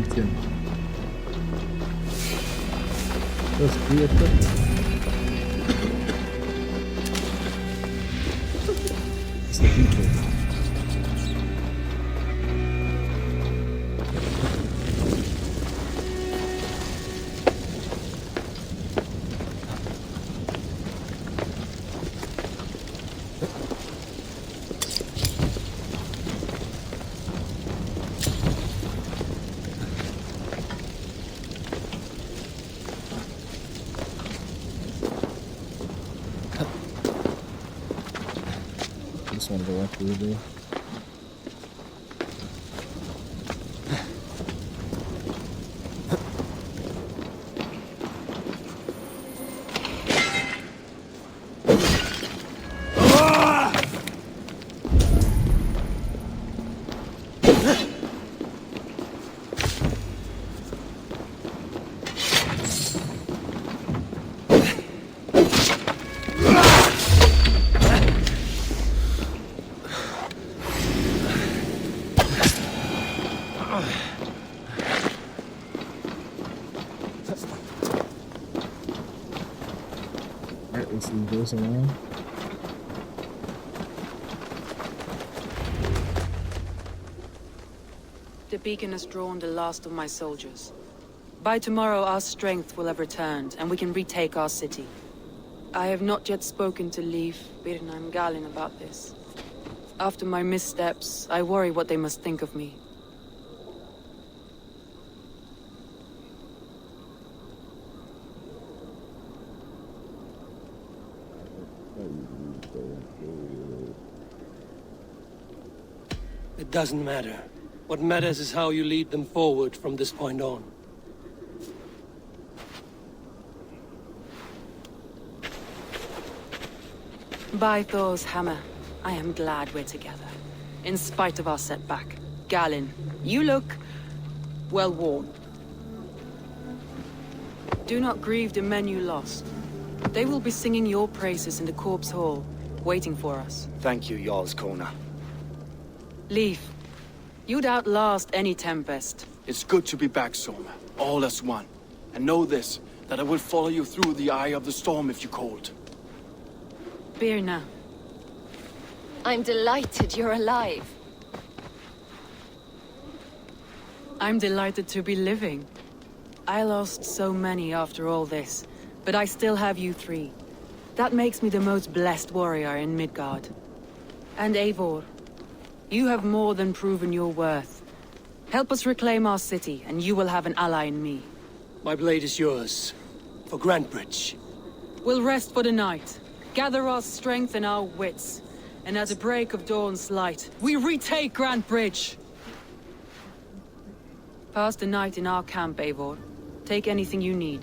S2: Das Vierte. Das ist der Vierte. Just want to go after the door. Alright, let's leave those around.
S11: The beacon has drawn the last of my soldiers. By tomorrow our strength will have returned, and we can retake our city. I have not yet spoken to Leif, Birna and Galin about this. After my missteps, I worry what they must think of me.
S5: It doesn't matter. What matters is how you lead them forward from this point on.
S11: By Thor's hammer, I am glad we're together. In spite of our setback. Galin, you look well worn. Do not grieve the men you lost. They will be singing your praises in the Corpse Hall, waiting for us.
S20: Thank you, Jarl's Kona.
S11: Leif, you'd outlast any tempest.
S12: It's good to be back, Soma. All as one. And know this, that I will follow you through the eye of the storm if you called.
S11: Birna.
S19: I'm delighted you're alive.
S11: I'm delighted to be living. I lost so many after all this, but I still have you three. That makes me the most blessed warrior in Midgard. And Eivor, you have more than proven your worth. Help us reclaim our city, and you will have an ally in me.
S5: My blade is yours. For Grantbridge.
S11: We'll rest for the night. gather our strength and our wits, and at the break of dawn's light, we retake Grand Bridge. Pass the night in our camp, Eivor. Take anything you need.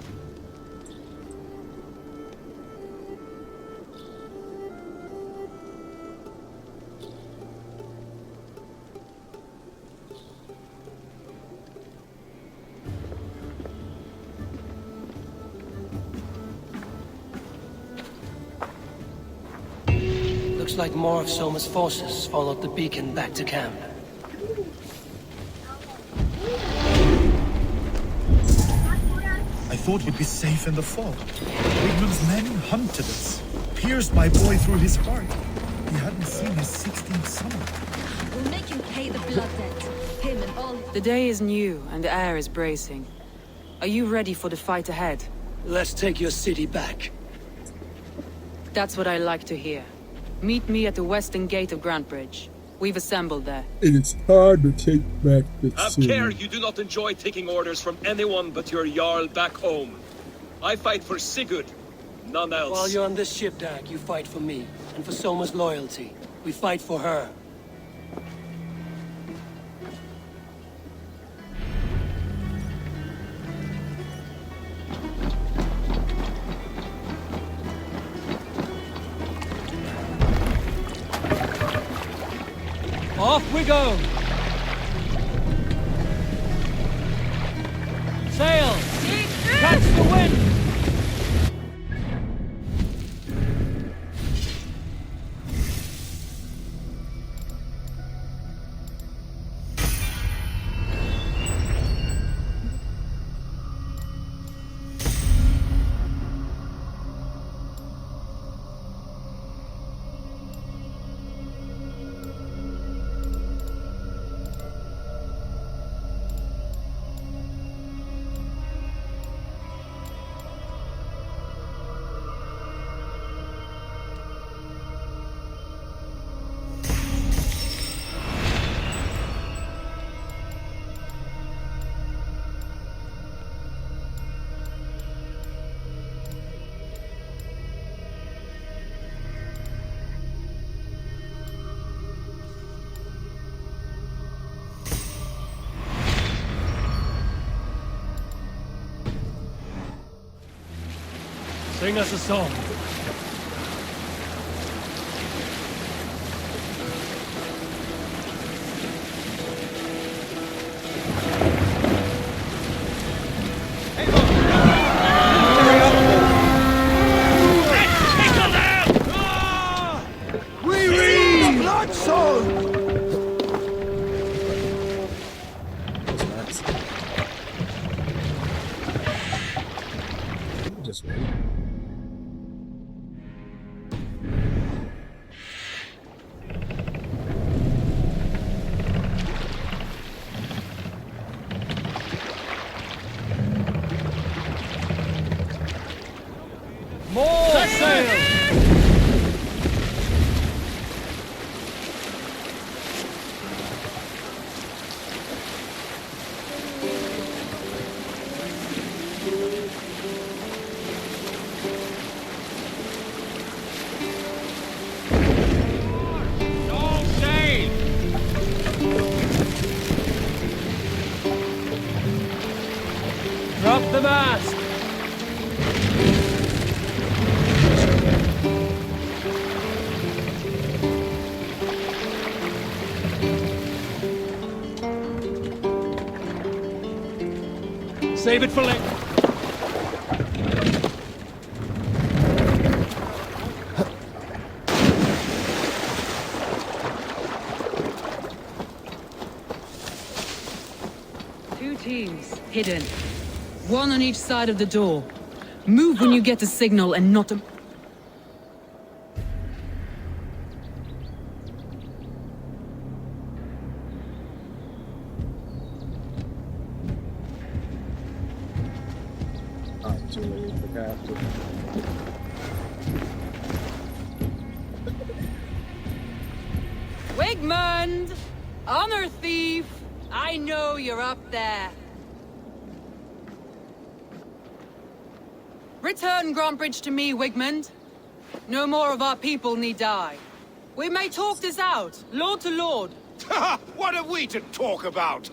S13: Looks like more of Soma's forces followed the beacon back to camp.
S21: I thought we'd be safe in the fog. Wigman's men hunted us, pierced my boy through his heart. He hadn't seen his 16th summer.
S19: We'll make him pay the blood debt. Him and all...
S11: The day is new, and the air is bracing. Are you ready for the fight ahead?
S13: Let's take your city back.
S11: That's what I like to hear. Meet me at the western gate of Grantbridge. We've assembled there.
S2: It is hard to take back the
S8: Have
S2: city.
S8: care you do not enjoy taking orders from anyone but your Jarl back home. I fight for Sigurd, none else.
S13: While you're on this ship, Dag, you fight for me, and for Soma's loyalty. We fight for her.
S5: Off we go! Sail! Catch the wind! Sing us a song.
S21: We read! Blood soul!
S2: Just wait.
S5: More sail!
S16: All sail!
S5: Drop the mast! Save it for later.
S11: Two teams, hidden. One on each side of the door. Move when you get the signal and not a... Wigmund! Honor thief! I know you're up there. Return Grantbridge to me, Wigmund. No more of our people need die. We may talk this out, lord to lord.
S16: What have we to talk about?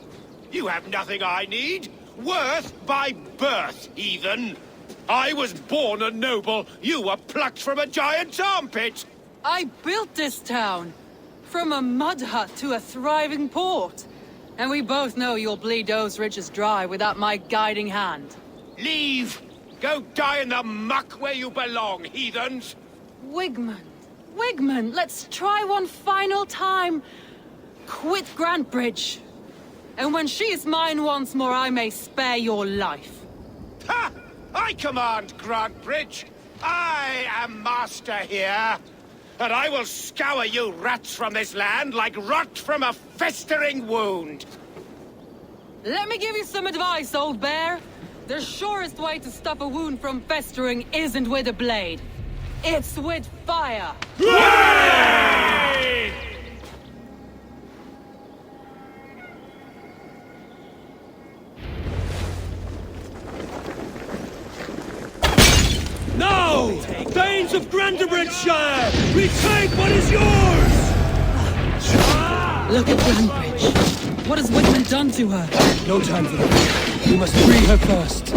S16: You have nothing I need. Worth by birth, heathen. I was born a noble. You were plucked from a giant's armpit.
S11: I built this town. From a mud hut to a thriving port. And we both know you'll bleed those riches dry without my guiding hand.
S16: Leave! Go die in the muck where you belong, heathens!
S11: Wigmund, let's try one final time. Quit Grantbridge. And when she is mine once more, I may spare your life.
S16: Ha! I command Grantbridge. I am master here. And I will scour you rats from this land like rot from a festering wound.
S11: Let me give you some advice, old bear. The surest way to stop a wound from festering isn't with a blade. It's with fire.
S16: Hooray!
S5: Now! Thanes of Grantebridgeshire! Retake what is yours!
S11: Look at Grantbridge. What has Wigmund done to her?
S5: No time for that. We must free her first.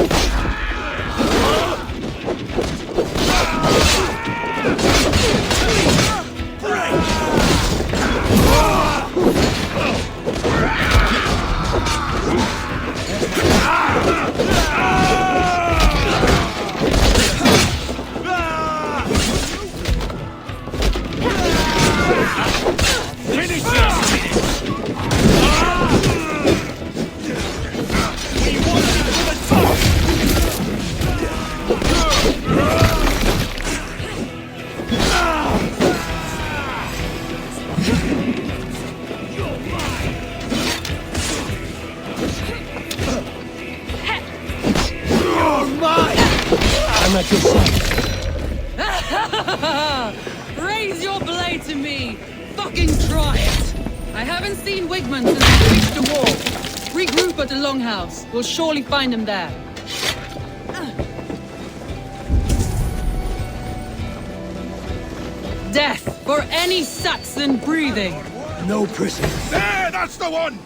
S5: I'm at your side.
S11: Raise your blade to me! Fucking try it! I haven't seen Wigmund since we reached the wall. Regroup at the Longhouse. We'll surely find him there. Death for any Saxon breathing!
S5: No prison.
S16: There, that's the one!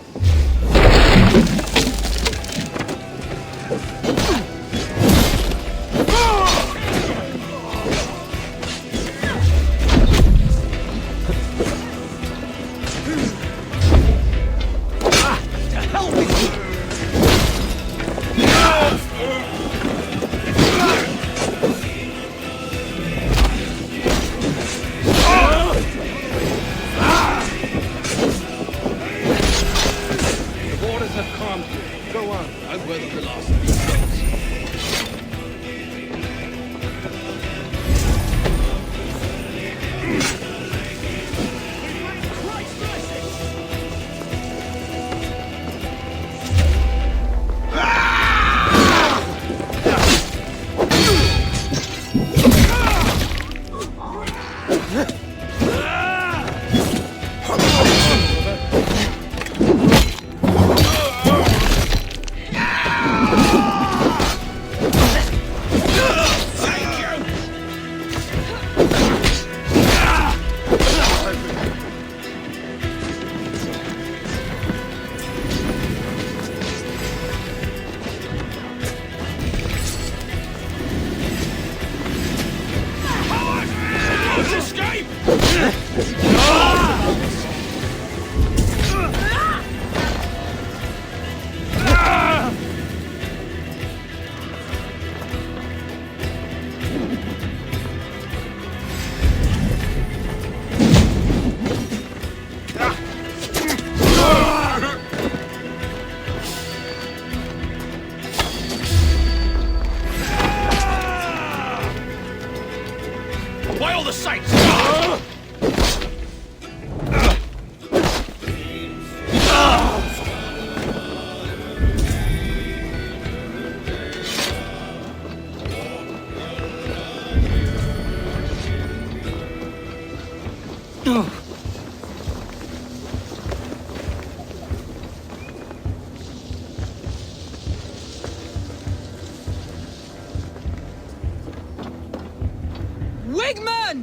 S11: Wigmund!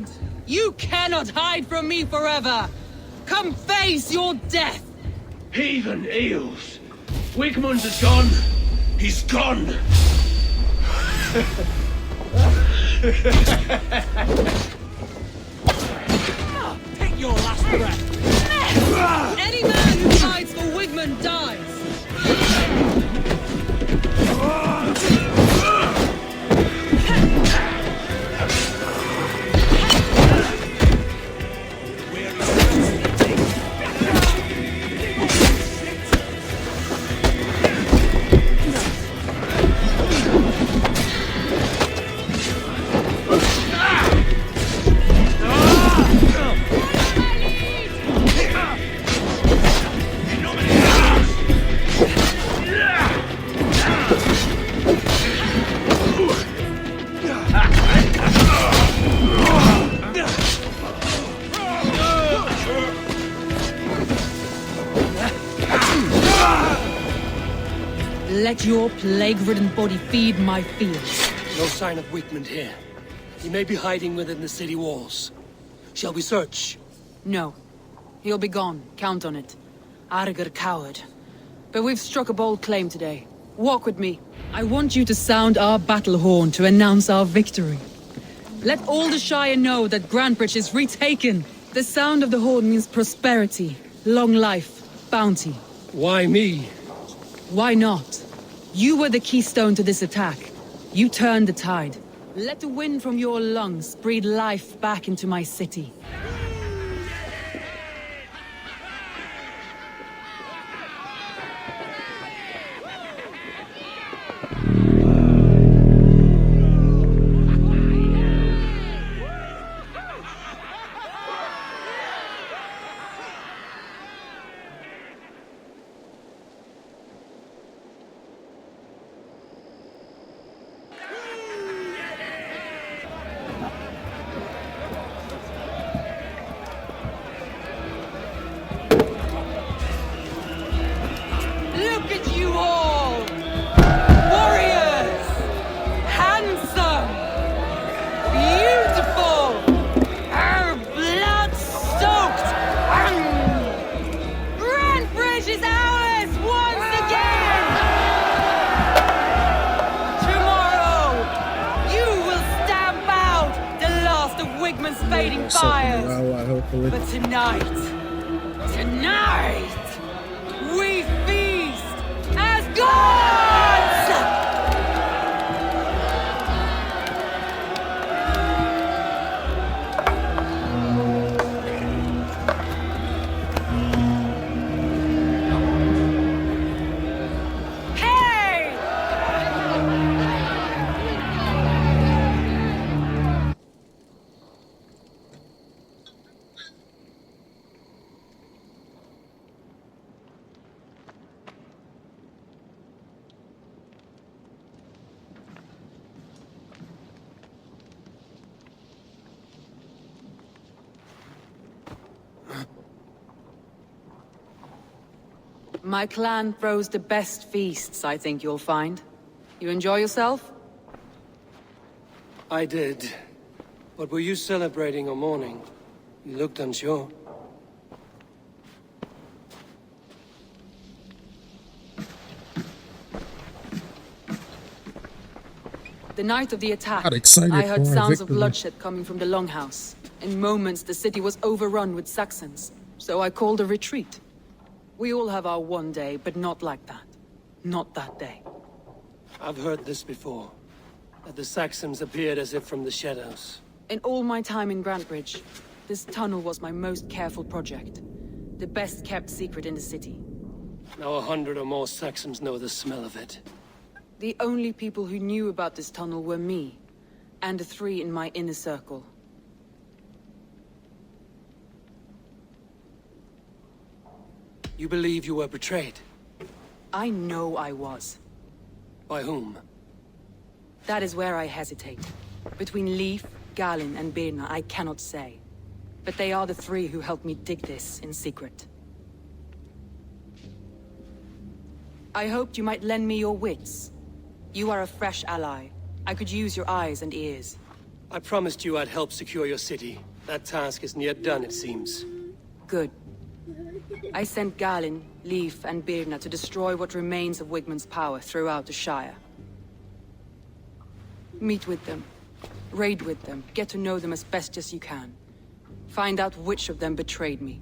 S11: You cannot hide from me forever! Come face your death!
S15: Heathen eels! Wigmund's is gone! He's gone!
S11: Take your last breath! Any man who fights for Wigmund dies! Let your plague-ridden body feed my fields.
S13: No sign of Wigmund here. He may be hiding within the city walls. Shall we search?
S11: No. He'll be gone. Count on it. Arger coward. But we've struck a bold claim today. Walk with me. I want you to sound our battle horn to announce our victory. Let all the Shire know that Grantebridge is retaken. The sound of the horn means prosperity, long life, bounty.
S13: Why me?
S11: Why not? You were the keystone to this attack. You turned the tide. Let the wind from your lungs breathe life back into my city. Look at you all! Warriors! Handsome! Beautiful! Blood-soaked! Grantebridge is ours once again! Tomorrow, you will stamp out the last of Wigmund's fading fires! But tonight, we feast as gods! Hey! My clan throws the best feasts, I think you'll find. You enjoy yourself?
S13: I did. But were you celebrating or mourning? You looked unsure.
S11: The night of the attack,
S2: Got excited
S11: I heard
S2: for our
S11: sounds of
S2: victory.
S11: bloodshed coming from the Longhouse. In moments, the city was overrun with Saxons, so I called a retreat. We all have our one day, but not like that. Not that day.
S13: I've heard this before. That the Saxons appeared as if from the shadows.
S11: In all my time in Grantebridge, this tunnel was my most careful project. The best kept secret in the city.
S13: Now 100 or more Saxons know the smell of it.
S11: The only people who knew about this tunnel were me, and the 3 in my inner circle.
S13: You believe you were betrayed?
S11: I know I was.
S13: By whom?
S11: That is where I hesitate. Between Leif, Galin, and Birna, I cannot say. But they are the 3 who helped me dig this in secret. I hoped you might lend me your wits. You are a fresh ally. I could use your eyes and ears.
S13: I promised you I'd help secure your city. That task is near done, it seems.
S11: Good. I sent Galin, Leif, and Birna to destroy what remains of Wigmund's power throughout the Shire. Meet with them. Raid with them. Get to know them as best as you can. Find out which of them betrayed me.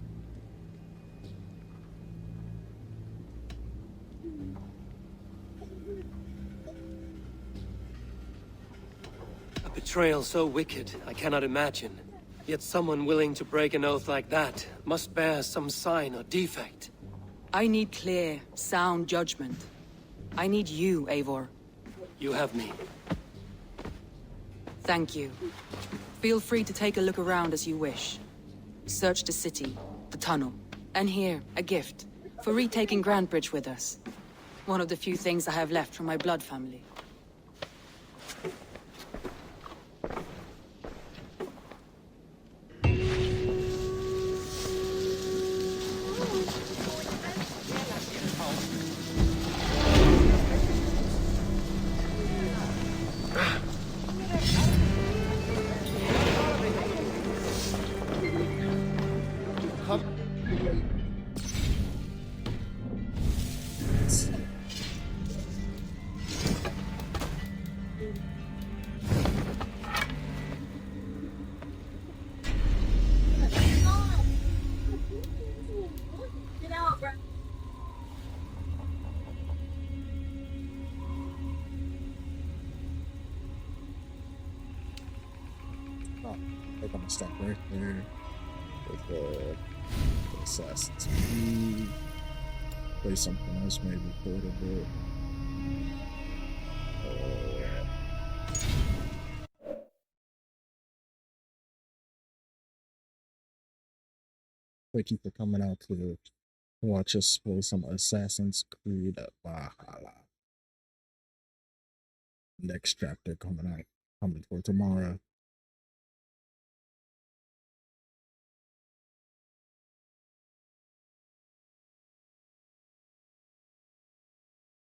S13: A betrayal so wicked, I cannot imagine. Yet someone willing to break an oath like that must bear some sign or defect.
S11: I need clear, sound judgment. I need you, Eivor.
S13: You have me.
S11: Thank you. Feel free to take a look around as you wish. Search the city, the tunnel, and here, a gift, for retaking Grantebridge with us. One of the few things I have left from my blood family.
S2: They're gonna stop right there with the Assassin's Creed. Play something else maybe for a bit. Thank you for coming out to watch us play some Assassin's Creed Valhalla. Next chapter coming for tomorrow.